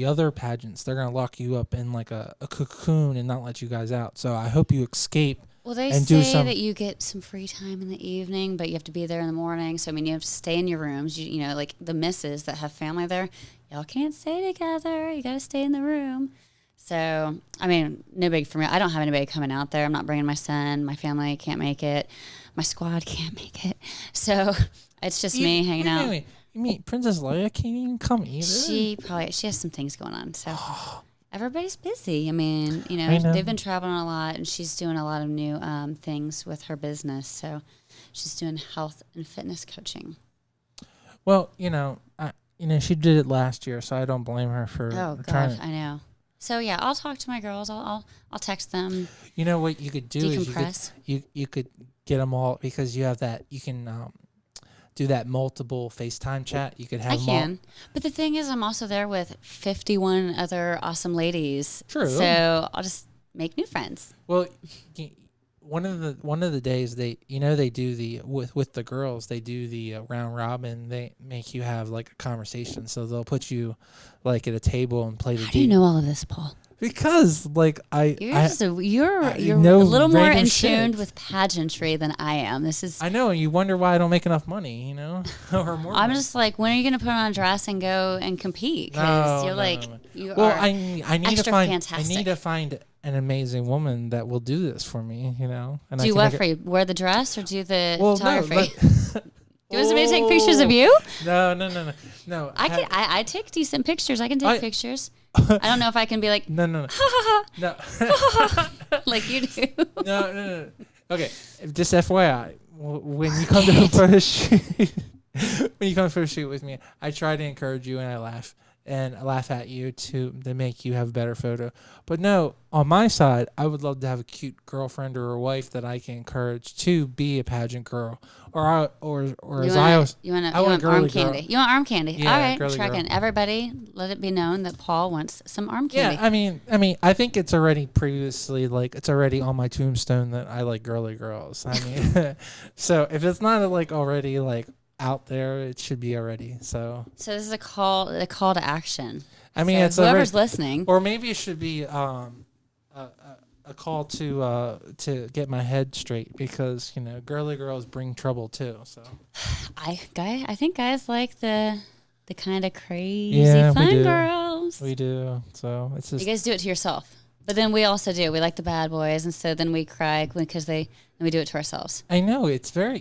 [SPEAKER 1] other pageants, they're gonna lock you up in like a cocoon and not let you guys out. So I hope you escape.
[SPEAKER 2] Well, they say that you get some free time in the evening, but you have to be there in the morning. So I mean, you have to stay in your rooms. You know, like the misses that have family there, y'all can't stay together. You got to stay in the room. So I mean, no big for me. I don't have anybody coming out there. I'm not bringing my son. My family can't make it. My squad can't make it. So it's just me hanging out.
[SPEAKER 1] Wait. You mean Princess Leia can't even come either?
[SPEAKER 2] She has some things going on. So everybody's busy. I mean, they've been traveling a lot, and she's doing a lot of new things with her business. So she's doing health and fitness coaching.
[SPEAKER 1] Well, she did it last year, so I don't blame her for trying.
[SPEAKER 2] I know. So yeah, I'll talk to my girls. I'll text them.
[SPEAKER 1] You know what you could do
[SPEAKER 2] decompress.
[SPEAKER 1] is you could get them all, because you have that. You can do that multiple FaceTime chat. You could have. I can,
[SPEAKER 2] but the thing is, I'm also there with 51 other awesome ladies.
[SPEAKER 1] True.
[SPEAKER 2] So I'll just make new friends.
[SPEAKER 1] Well, one of the days they do the with the girls, they do the round robin. They make you have like a conversation. So they'll put you like at a table and play the.
[SPEAKER 2] How do you know all of this, Paul?
[SPEAKER 1] Because like
[SPEAKER 2] you're a little more in tune with pageantry than I am.
[SPEAKER 1] I know, and you wonder why I don't make enough money, or more.
[SPEAKER 2] I'm just like, when are you going to put on a dress and go and compete? Because you are
[SPEAKER 1] I need to find
[SPEAKER 2] fantastic.
[SPEAKER 1] I need to find an amazing woman that will do this for me, And
[SPEAKER 2] do what for you? Wear the dress or do the photography?
[SPEAKER 1] No,
[SPEAKER 2] you want somebody to take pictures of you?
[SPEAKER 1] No.
[SPEAKER 2] I take decent pictures. I can take pictures. I don't know if I can be like
[SPEAKER 1] no
[SPEAKER 2] like you do.
[SPEAKER 1] No. Okay, just FYI, when you come to a photo shoot, with me, I try to encourage you and I laugh at you to make you have a better photo. But no, on my side, I would love to have a cute girlfriend or a wife that I can encourage to be a pageant girl, you want
[SPEAKER 2] arm candy. You want arm candy?
[SPEAKER 1] Yeah,
[SPEAKER 2] all right, tracking. Everybody, let it be known that Paul wants some arm candy.
[SPEAKER 1] Yeah, I mean, I think it's already previously it's already on my tombstone that I like girly girls. I mean, so if it's not already out there, it should be already. So
[SPEAKER 2] this is a call to action.
[SPEAKER 1] I mean,
[SPEAKER 2] so
[SPEAKER 1] it's
[SPEAKER 2] whoever's listening,
[SPEAKER 1] or maybe it should be a call to get my head straight, because girly girls bring trouble too. So
[SPEAKER 2] I think guys like the kind of crazy fun girls.
[SPEAKER 1] We do. So it's just,
[SPEAKER 2] you guys do it to yourself, but then we also do. We like the bad boys, and so then we cry because we do it to ourselves.
[SPEAKER 1] I know, it's very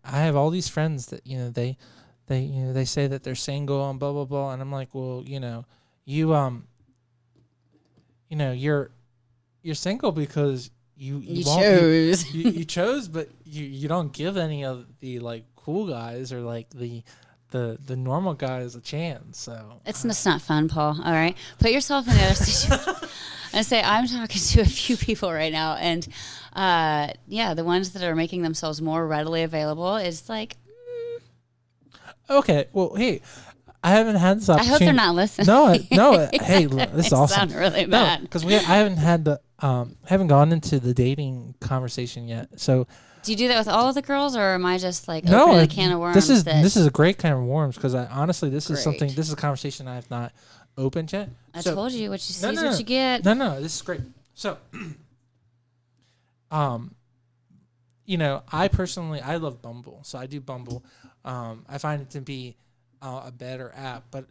[SPEAKER 1] I have all these friends that they say that they're single and blah blah blah, and I'm like, well, you're single because you chose. You chose, but you don't give any of the cool guys or the normal guys a chance. So
[SPEAKER 2] it's not fun, Paul. All right, put yourself in the other situation. And say, I'm talking to a few people right now, and the ones that are making themselves more readily available is
[SPEAKER 1] Okay, well, hey, I haven't had this opportunity.
[SPEAKER 2] I hope they're not listening.
[SPEAKER 1] No, hey, this is awesome.
[SPEAKER 2] Sound really bad.
[SPEAKER 1] Because I haven't had haven't gone into the dating conversation yet. So,
[SPEAKER 2] do you do that with all of the girls, or am I just opening a can of worms?
[SPEAKER 1] This is a great can of worms, because honestly, this is a conversation I have not opened yet.
[SPEAKER 2] I told you, what you see is what you get.
[SPEAKER 1] No, this is great. So, I personally, I love Bumble, so I do Bumble. I find it to be a better app, but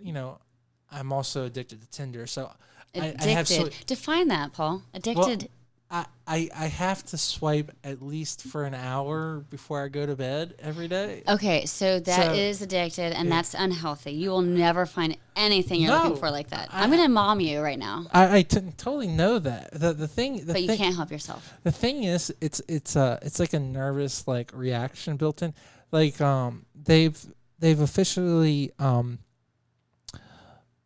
[SPEAKER 1] I'm also addicted to Tinder. So
[SPEAKER 2] Addicted.
[SPEAKER 1] I have
[SPEAKER 2] Define that, Paul. Addicted.
[SPEAKER 1] Well, I have to swipe at least for an hour before I go to bed every day.
[SPEAKER 2] Okay, so that is addicted, and that's unhealthy. You will never find anything you're looking for like that. I'm going to mom you right now.
[SPEAKER 1] I totally know that. The thing,
[SPEAKER 2] but you can't help yourself.
[SPEAKER 1] The thing is, it's like a nervous like reaction built in. Like they've officially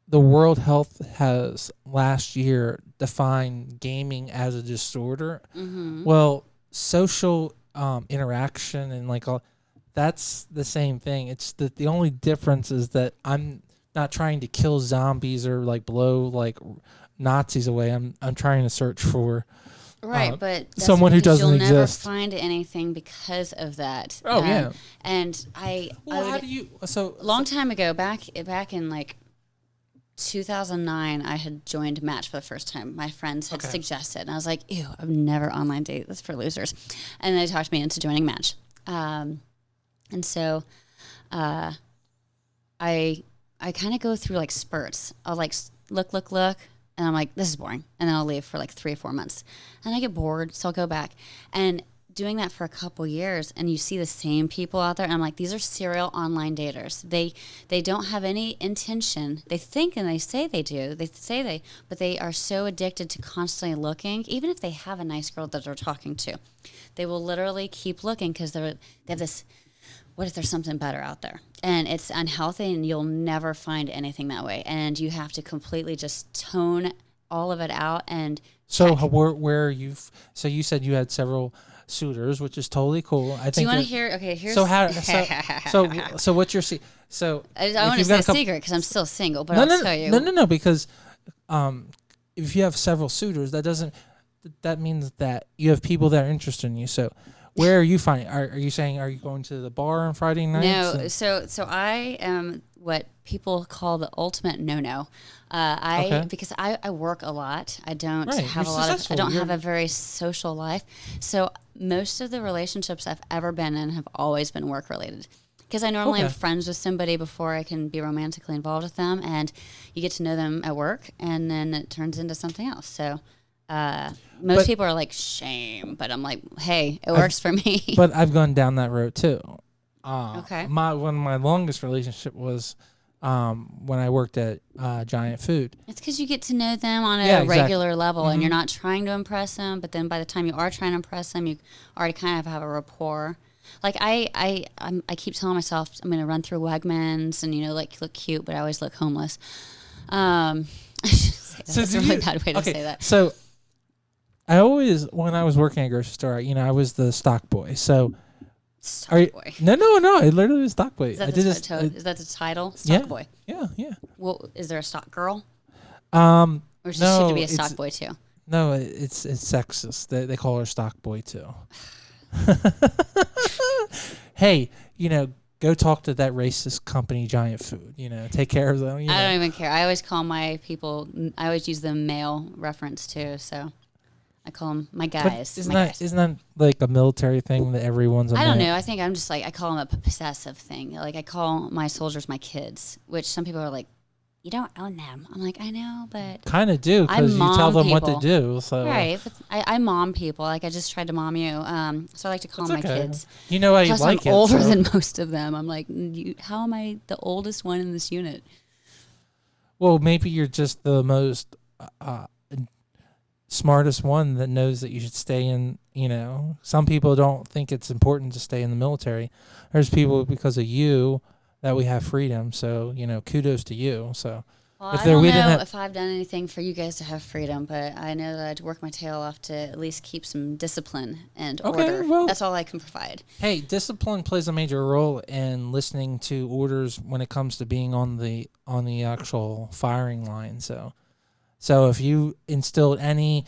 [SPEAKER 1] the World Health has last year defined gaming as a disorder.
[SPEAKER 2] Mm-hmm.
[SPEAKER 1] Well, social interaction and like all that's the same thing. It's the only difference is that I'm not trying to kill zombies or like blow like Nazis away. I'm trying to search for
[SPEAKER 2] right, but that's
[SPEAKER 1] someone who doesn't
[SPEAKER 2] you'll
[SPEAKER 1] exist.
[SPEAKER 2] You'll never find anything because of that.
[SPEAKER 1] Oh yeah.
[SPEAKER 2] And
[SPEAKER 1] how do you
[SPEAKER 2] long time ago back in like 2009, I had joined Match for the first time. My friends had suggested, and I was like, ew, I've never online date. That's for losers. And they talked me into joining Match. And so I kind of go through like spurts. I'll like look, and I'm like, this is boring. And then I'll leave for like 3 or 4 months. And I get bored, so I'll go back. And doing that for a couple years, and you see the same people out there, and I'm like, these are serial online daters. They don't have any intention. They think and they say they do. But they are so addicted to constantly looking, even if they have a nice girl that they're talking to. They will literally keep looking because they have this, what if there's something better out there? And it's unhealthy, and you'll never find anything that way. And you have to completely just tone all of it out. And
[SPEAKER 1] so where so you said you had several suitors, which is totally cool. I think.
[SPEAKER 2] Do you want to hear? Okay, here's.
[SPEAKER 1] So what's your so?
[SPEAKER 2] I want to say a secret because I'm still single, but I'll tell you.
[SPEAKER 1] No, because if you have several suitors, that means that you have people that are interested in you. So where are you finding? Are you saying are you going to the bar on Friday nights?
[SPEAKER 2] No, so I am what people call the ultimate no-no. Because I work a lot. I don't have have a very social life. So most of the relationships I've ever been in have always been work related. Because I normally am friends with somebody before I can be romantically involved with them, and you get to know them at work, and then it turns into something else. So most people are like, shame, but I'm like, hey, it works for me.
[SPEAKER 1] But I've gone down that road too.
[SPEAKER 2] Okay.
[SPEAKER 1] My longest relationship was when I worked at Giant Food.
[SPEAKER 2] It's because you get to know them on a regular level, and you're not trying to impress them. But then by the time you are trying to impress them, you already kind of have a rapport. Like I keep telling myself I'm going to run through Wegmans and like look cute, but I always look homeless. That's a really bad way to say that.
[SPEAKER 1] So I always, when I was working at a grocery store, I was the stock boy. So.
[SPEAKER 2] Stock boy.
[SPEAKER 1] No. I literally was stock boy.
[SPEAKER 2] Is that the title? Stock boy.
[SPEAKER 1] Yeah.
[SPEAKER 2] Well, is there a stock girl?
[SPEAKER 1] Or
[SPEAKER 2] should she be a stock boy too?
[SPEAKER 1] No, it's sexist. They call her stock boy too. Hey, go talk to that racist company, Giant Food. Take care of them.
[SPEAKER 2] I don't even care. I always call my people. I always use the male reference too. So. I call them my guys.
[SPEAKER 1] Isn't that like a military thing that everyone's?
[SPEAKER 2] I don't know. I think I'm just like I call them a possessive thing. Like I call my soldiers my kids, which some people are like, you don't own them. I'm like, I know, but
[SPEAKER 1] kind of do because you tell them what to do. So
[SPEAKER 2] right, but I mom people. Like I just tried to mom you. So I like to call them my kids.
[SPEAKER 1] You know how you like it.
[SPEAKER 2] I'm older than most of them. I'm like, how am I the oldest one in this unit?
[SPEAKER 1] Well, maybe you're just the most. Smartest one that knows that you should stay in, some people don't think it's important to stay in the military. There's people because of you that we have freedom. So, kudos to you. So
[SPEAKER 2] well, I don't know if I've done anything for you guys to have freedom, but I know that I'd work my tail off to at least keep some discipline and order. Well, that's all I can provide.
[SPEAKER 1] Hey, discipline plays a major role in listening to orders when it comes to being on the actual firing line. So if you instilled any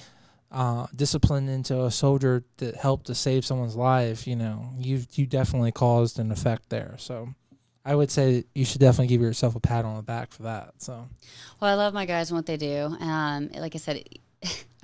[SPEAKER 1] discipline into a soldier that helped to save someone's life, you definitely caused an effect there. So I would say you should definitely give yourself a pat on the back for that. So,
[SPEAKER 2] well, I love my guys and what they do. Like I said,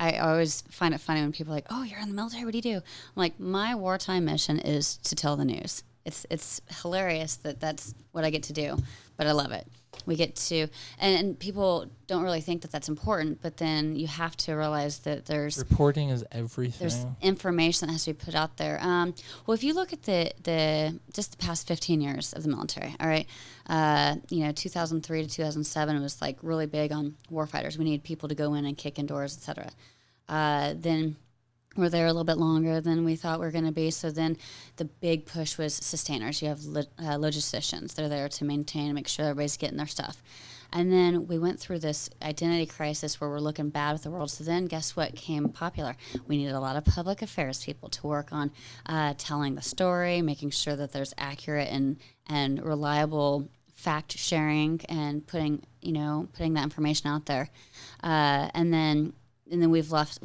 [SPEAKER 2] I always find it funny when people are like, oh, you're in the military, what do you do? I'm like, my wartime mission is to tell the news. It's hilarious that that's what I get to do, but I love it. We get to, and people don't really think that that's important, but then you have to realize that
[SPEAKER 1] reporting is everything.
[SPEAKER 2] There's information that has to be put out there. Well, if you look at the just the past 15 years of the military, all right, 2003 to 2007, it was like really big on warfighters. We need people to go in and kick in doors, etc. Then we're there a little bit longer than we thought we were going to be. So then the big push was sustainers. You have logisticians. They're there to maintain and make sure everybody's getting their stuff. And then we went through this identity crisis where we're looking bad with the world. So then guess what came popular? We needed a lot of public affairs people to work on telling the story, making sure that there's accurate and reliable fact sharing and putting that information out there. And then we've lost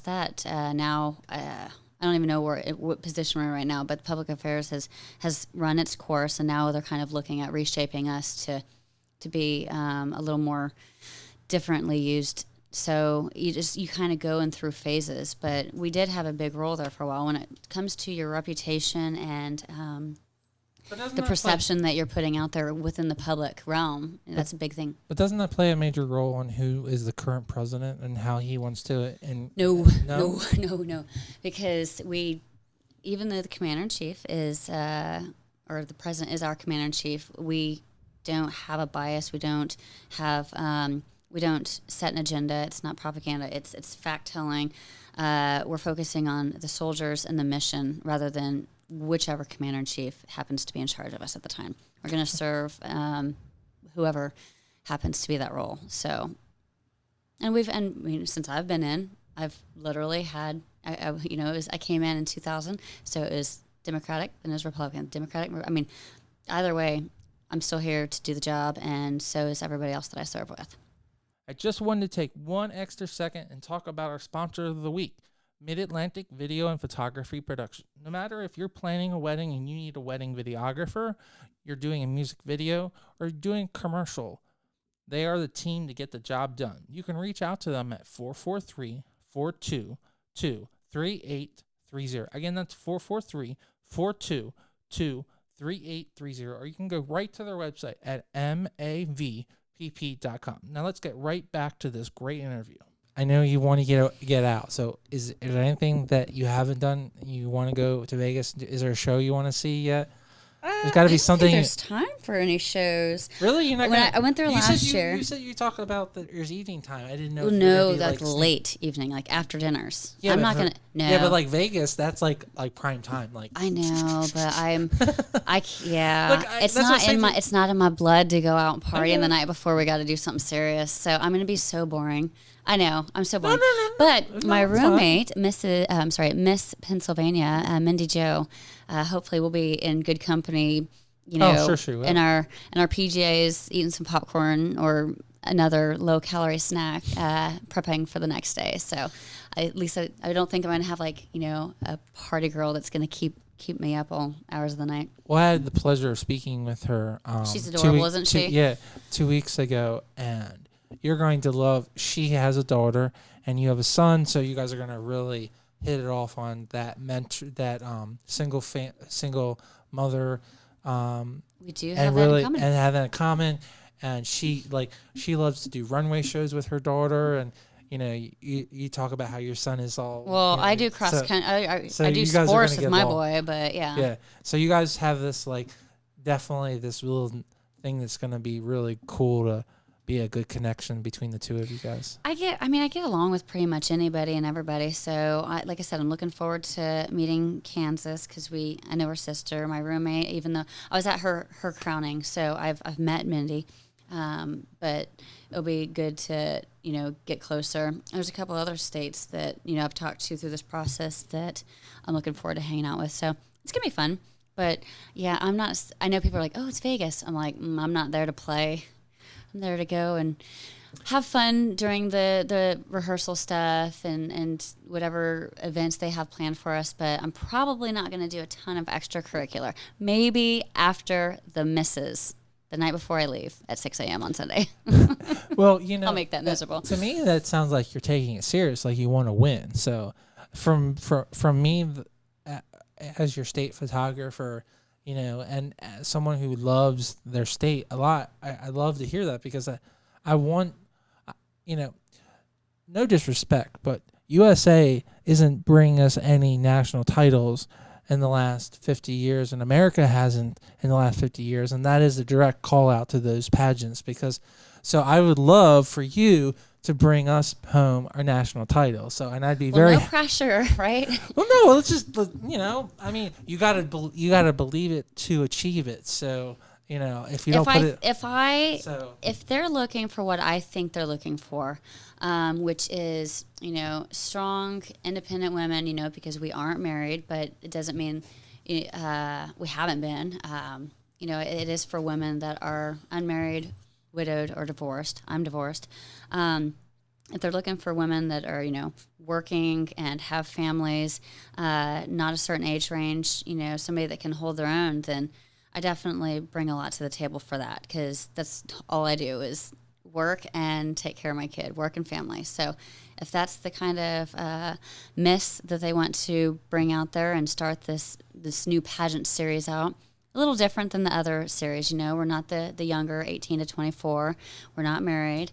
[SPEAKER 2] that. Now I don't even know what position we're in right now, but public affairs has run its course, and now they're kind of looking at reshaping us to be a little more differently used. So you kind of go in through phases, but we did have a big role there for a while when it comes to your reputation and the perception that you're putting out there within the public realm. That's a big thing.
[SPEAKER 1] But doesn't that play a major role on who is the current president and how he wants to?
[SPEAKER 2] No. Because even though the commander-in-chief is, or the president is our commander-in-chief, we don't have a bias. We don't have, we don't set an agenda. It's not propaganda. It's fact-telling. We're focusing on the soldiers and the mission rather than whichever commander-in-chief happens to be in charge of us at the time. We're going to serve whoever happens to be that role. So, since I've been in, I've literally had, I came in 2000, so it was Democratic, then it was Republican. Democratic, either way, I'm still here to do the job, and so is everybody else that I serve with.
[SPEAKER 1] I just wanted to take one extra second and talk about our sponsor of the week, MidAtlantic Video and Photography Production. No matter if you're planning a wedding and you need a wedding videographer, you're doing a music video, or doing a commercial, they are the team to get the job done. You can reach out to them at 443-422-3830. Again, that's 443-422-3830. Or you can go right to their website at mavpp.com. Now let's get right back to this great interview. I know you want to get out. So is there anything that you haven't done? You want to go to Vegas? Is there a show you want to see yet? There's got to be something.
[SPEAKER 2] There's time for any shows.
[SPEAKER 1] Really? You're not
[SPEAKER 2] I went there last year.
[SPEAKER 1] You said you talked about there's evening time. I didn't know.
[SPEAKER 2] No, like late evening, like after dinners.
[SPEAKER 1] Yeah,
[SPEAKER 2] I'm not gonna. No.
[SPEAKER 1] Yeah, but like Vegas, that's like prime time. Like
[SPEAKER 2] I know, but yeah.
[SPEAKER 1] Look,
[SPEAKER 2] it's not in my blood to go out and party the night before. We got to do something serious. So I'm gonna be so boring. I know, I'm so boring.
[SPEAKER 1] No.
[SPEAKER 2] But my roommate, Miss Pennsylvania, Mindy Jo, hopefully we'll be in good company. In our PJs, eating some popcorn or another low-calorie snack, prepping for the next day. So at least I don't think I'm going to have a party girl that's going to keep me up all hours of the night.
[SPEAKER 1] Well, I had the pleasure of speaking with her.
[SPEAKER 2] She's adorable, isn't she?
[SPEAKER 1] Yeah, 2 weeks ago, and you're going to love. She has a daughter, and you have a son, so you guys are going to really hit it off on that single mother.
[SPEAKER 2] We do have that in common.
[SPEAKER 1] And have that in common. And she loves to do runway shows with her daughter, and you talk about how your son is all.
[SPEAKER 2] Well, I do cross country. I do sports with my boy, but yeah.
[SPEAKER 1] Yeah. So you guys have this definitely this little thing that's going to be really cool to be a good connection between the two of you guys. I get
[SPEAKER 2] along with pretty much anybody and everybody. So, like I said, I'm looking forward to meeting Kansas because I know her sister, my roommate. Even though I was at her crowning, so I've met Mindy, but it'll be good to get closer. There's a couple other states that I've talked to through this process that I'm looking forward to hanging out with. So it's gonna be fun. But yeah, I'm not. I know people are like, "Oh, it's Vegas." I'm like, I'm not there to play. I'm there to go and have fun during the rehearsal stuff and whatever events they have planned for us. But I'm probably not going to do a ton of extracurricular. Maybe after the misses the night before I leave at 6 a.m. on Sunday.
[SPEAKER 1] Well,
[SPEAKER 2] I'll make that miserable.
[SPEAKER 1] To me, that sounds like you're taking it serious, like you want to win. So from me, as your state photographer, and as someone who loves their state a lot, I love to hear that, because I want, no disrespect, but USA isn't bringing us any national titles in the last 50 years, and America hasn't in the last 50 years, and that is a direct call out to those pageants, so I would love for you to bring us home our national title. So, and I'd be very
[SPEAKER 2] no pressure, right?
[SPEAKER 1] Well, no, let's just, I mean, you gotta believe it to achieve it. So, if you don't put it,
[SPEAKER 2] if they're looking for what I think they're looking for, which is, strong, independent women, because we aren't married, but it doesn't mean we haven't been. It is for women that are unmarried, widowed, or divorced. I'm divorced. If they're looking for women that are, working and have families, not a certain age range, somebody that can hold their own, then I definitely bring a lot to the table for that, because that's all I do is work and take care of my kid, work and family. So if that's the kind of miss that they want to bring out there and start this new pageant series out, a little different than the other series, we're not the younger 18 to 24. We're not married.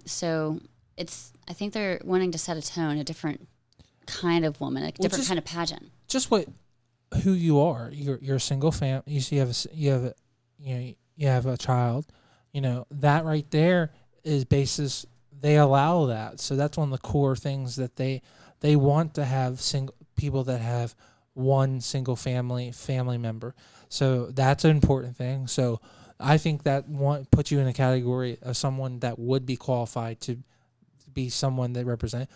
[SPEAKER 2] So I think they're wanting to set a tone, a different kind of woman, a different kind of pageant.
[SPEAKER 1] Just who you are. You're a single family. You have a child. That right there is basis. They allow that. So that's one of the core things that they want to have people that have one single family member. So that's an important thing. So I think that puts you in a category of someone that would be qualified to be someone that represent.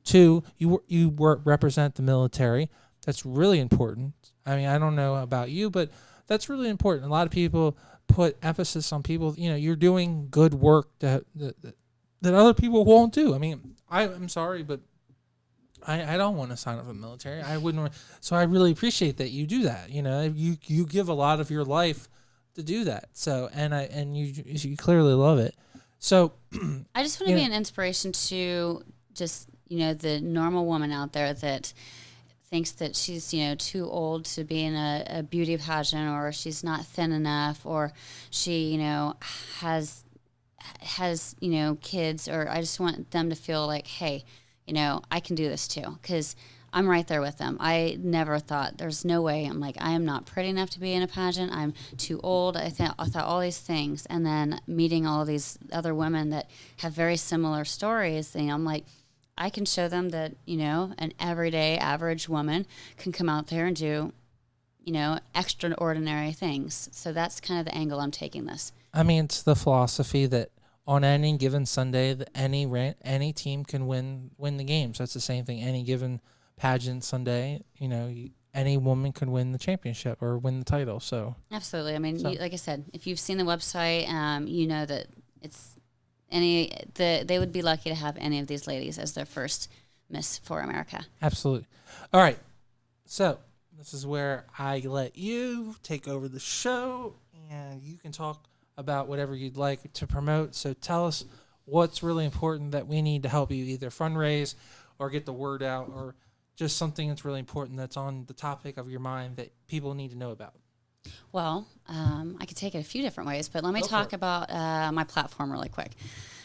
[SPEAKER 1] Two, you represent the military. That's really important. I mean, I don't know about you, but that's really important. A lot of people put emphasis on people. You're doing good work that other people won't do. I mean, I'm sorry, but I don't want to sign up for the military. I wouldn't. So I really appreciate that you do that. You give a lot of your life to do that. So and you clearly love it. So
[SPEAKER 2] I just want to be an inspiration to just the normal woman out there that thinks that she's too old to be in a beauty pageant, or she's not thin enough, or she has kids, or I just want them to feel like, hey, I can do this too, because I'm right there with them. I never thought, there's no way. I'm like, I am not pretty enough to be in a pageant. I'm too old. I thought all these things, and then meeting all of these other women that have very similar stories, I'm like, I can show them that, an everyday average woman can come out there and do, extraordinary things. So that's kind of the angle I'm taking this.
[SPEAKER 1] I mean, it's the philosophy that on any given Sunday, any team can win the games. That's the same thing. Any given pageant Sunday, any woman can win the championship or win the title. So
[SPEAKER 2] absolutely. I mean, like I said, if you've seen the website, you know that it's they would be lucky to have any of these ladies as their first Miss for America.
[SPEAKER 1] Absolutely. All right. So this is where I let you take over the show, and you can talk about whatever you'd like to promote. So tell us what's really important that we need to help you either fundraise or get the word out, or just something that's really important that's on the topic of your mind that people need to know about.
[SPEAKER 2] Well, I could take it a few different ways, but let me talk about my platform really quick.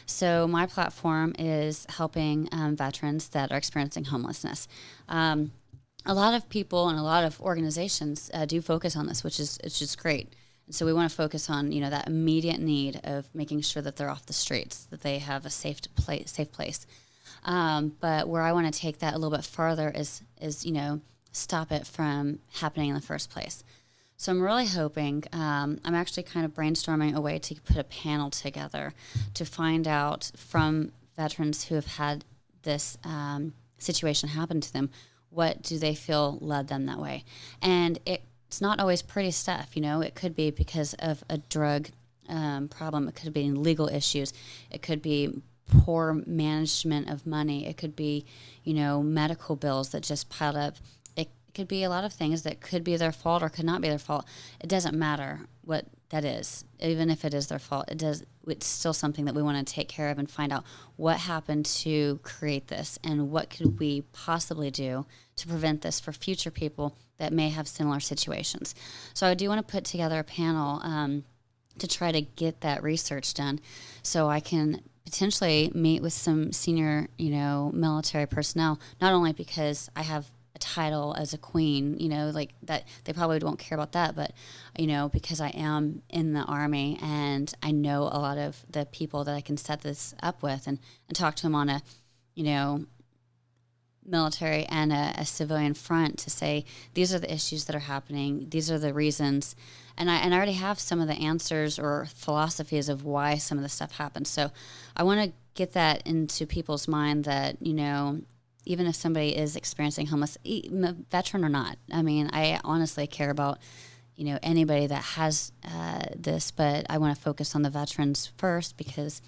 [SPEAKER 2] So my platform is helping veterans that are experiencing homelessness. A lot of people and a lot of organizations do focus on this, which is great. And so we want to focus on that immediate need of making sure that they're off the streets, that they have a safe place. But where I want to take that a little bit farther is stop it from happening in the first place. So I'm really hoping, I'm actually kind of brainstorming a way to put a panel together to find out from veterans who have had this situation happen to them, what do they feel led them that way? And it's not always pretty stuff, It could be because of a drug problem. It could be legal issues. It could be poor management of money. It could be, medical bills that just piled up. It could be a lot of things that could be their fault or could not be their fault. It doesn't matter what that is. Even if it is their fault, it's still something that we want to take care of and find out what happened to create this and what could we possibly do to prevent this for future people that may have similar situations. So I do want to put together a panel to try to get that research done so I can potentially meet with some senior, military personnel, not only because I have a title as a queen, like that, they probably won't care about that, but, because I am in the Army and I know a lot of the people that I can set this up with and talk to them on a, military and a civilian front to say, these are the issues that are happening. These are the reasons. And I already have some of the answers or philosophies of why some of the stuff happens. So I want to get that into people's mind that, even if somebody is experiencing homeless, veteran or not, I mean, I honestly care about, anybody that has this, but I want to focus on the veterans first because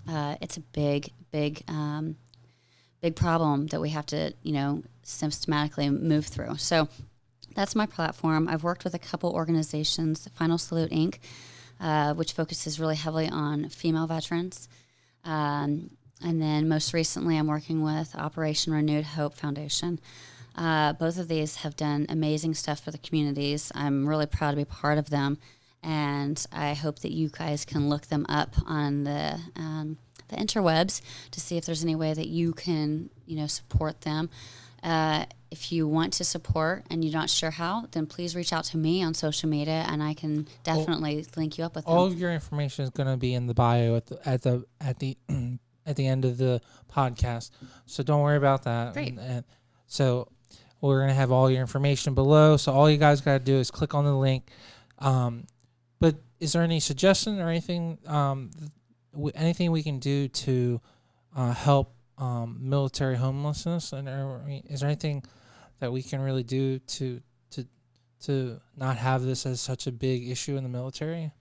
[SPEAKER 2] it's a big problem that we have to, systematically move through. So that's my platform. I've worked with a couple organizations, Final Salute Inc., which focuses really heavily on female veterans. And then most recently, I'm working with Operation Renewed Hope Foundation. Both of these have done amazing stuff for the communities. I'm really proud to be part of them. And I hope that you guys can look them up on the interwebs to see if there's any way that you can, support them. If you want to support and you're not sure how, then please reach out to me on social media, and I can definitely link you up with them.
[SPEAKER 1] All of your information is going to be in the bio at the at the end of the podcast, so don't worry about that.
[SPEAKER 2] Great.
[SPEAKER 1] And so we're going to have all your information below. So all you guys got to do is click on the link. But is there any suggestion or anything anything we can do to help military homelessness? And is there anything that we can really do to not have this as such a big issue in the military?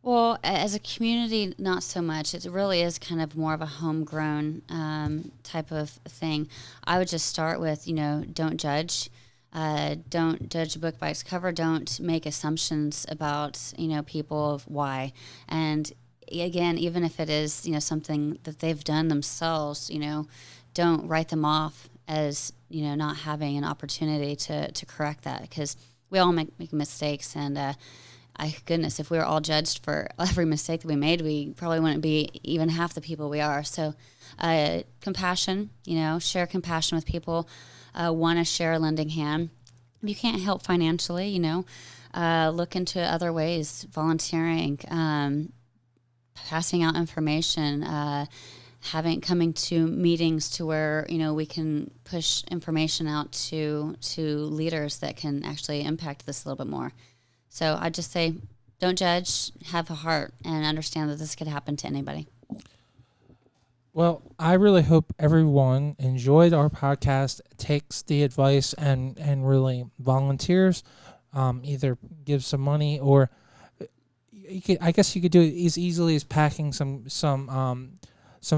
[SPEAKER 2] Well, as a community, not so much. It really is kind of more of a homegrown type of thing. I would just start with, don't judge. Don't judge a book by its cover. Don't make assumptions about, people of why. And again, even if it is, something that they've done themselves, don't write them off as, not having an opportunity to correct that, because we all make mistakes. And goodness, if we were all judged for every mistake that we made, we probably wouldn't be even half the people we are. So compassion, share compassion with people. Want to share a lending hand. If you can't help financially, look into other ways, volunteering, passing out information, coming to meetings to where, we can push information out to leaders that can actually impact this a little bit more. So I just say, don't judge, have a heart, and understand that this could happen to anybody.
[SPEAKER 1] Well, I really hope everyone enjoyed our podcast, takes the advice, and really volunteers, either give some money or I guess you could do it as easily as packing some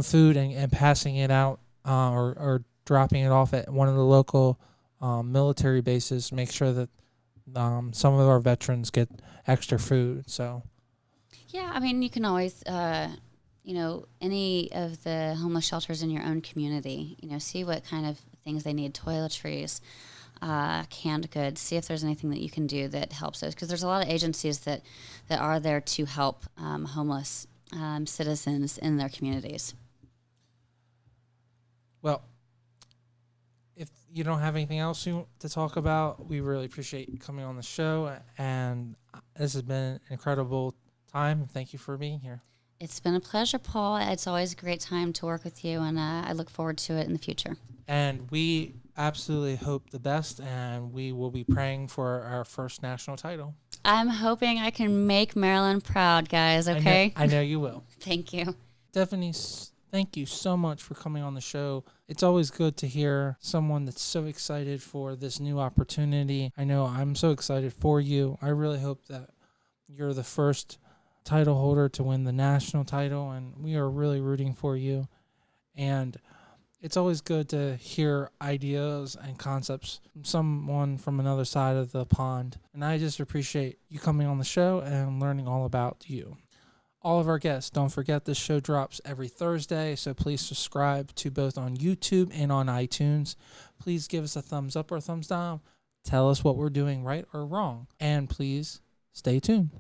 [SPEAKER 1] food and passing it out or dropping it off at one of the local military bases. Make sure that some of our veterans get extra food. So,
[SPEAKER 2] yeah, I mean, you can always, any of the homeless shelters in your own community, see what kind of things they need, toiletries, canned goods, see if there's anything that you can do that helps those. Because there's a lot of agencies that are there to help homeless citizens in their communities.
[SPEAKER 1] Well, if you don't have anything else to talk about, we really appreciate you coming on the show. And this has been an incredible time. Thank you for being here.
[SPEAKER 2] It's been a pleasure, Paul. It's always a great time to work with you, and I look forward to it in the future.
[SPEAKER 1] And we absolutely hope the best, and we will be praying for our first national title.
[SPEAKER 2] I'm hoping I can make Maryland proud, guys, okay?
[SPEAKER 1] I know you will.
[SPEAKER 2] Thank you.
[SPEAKER 1] Deveney, thank you so much for coming on the show. It's always good to hear someone that's so excited for this new opportunity. I know I'm so excited for you. I really hope that you're the first title holder to win the national title, and we are really rooting for you. And It's always good to hear ideas and concepts from someone from another side of the pond. And I just appreciate you coming on the show and learning all about you. All of our guests, don't forget this show drops every Thursday, so please subscribe to both on YouTube and on iTunes. Please give us a thumbs up or thumbs down. Tell us what we're doing right or wrong. And please stay tuned.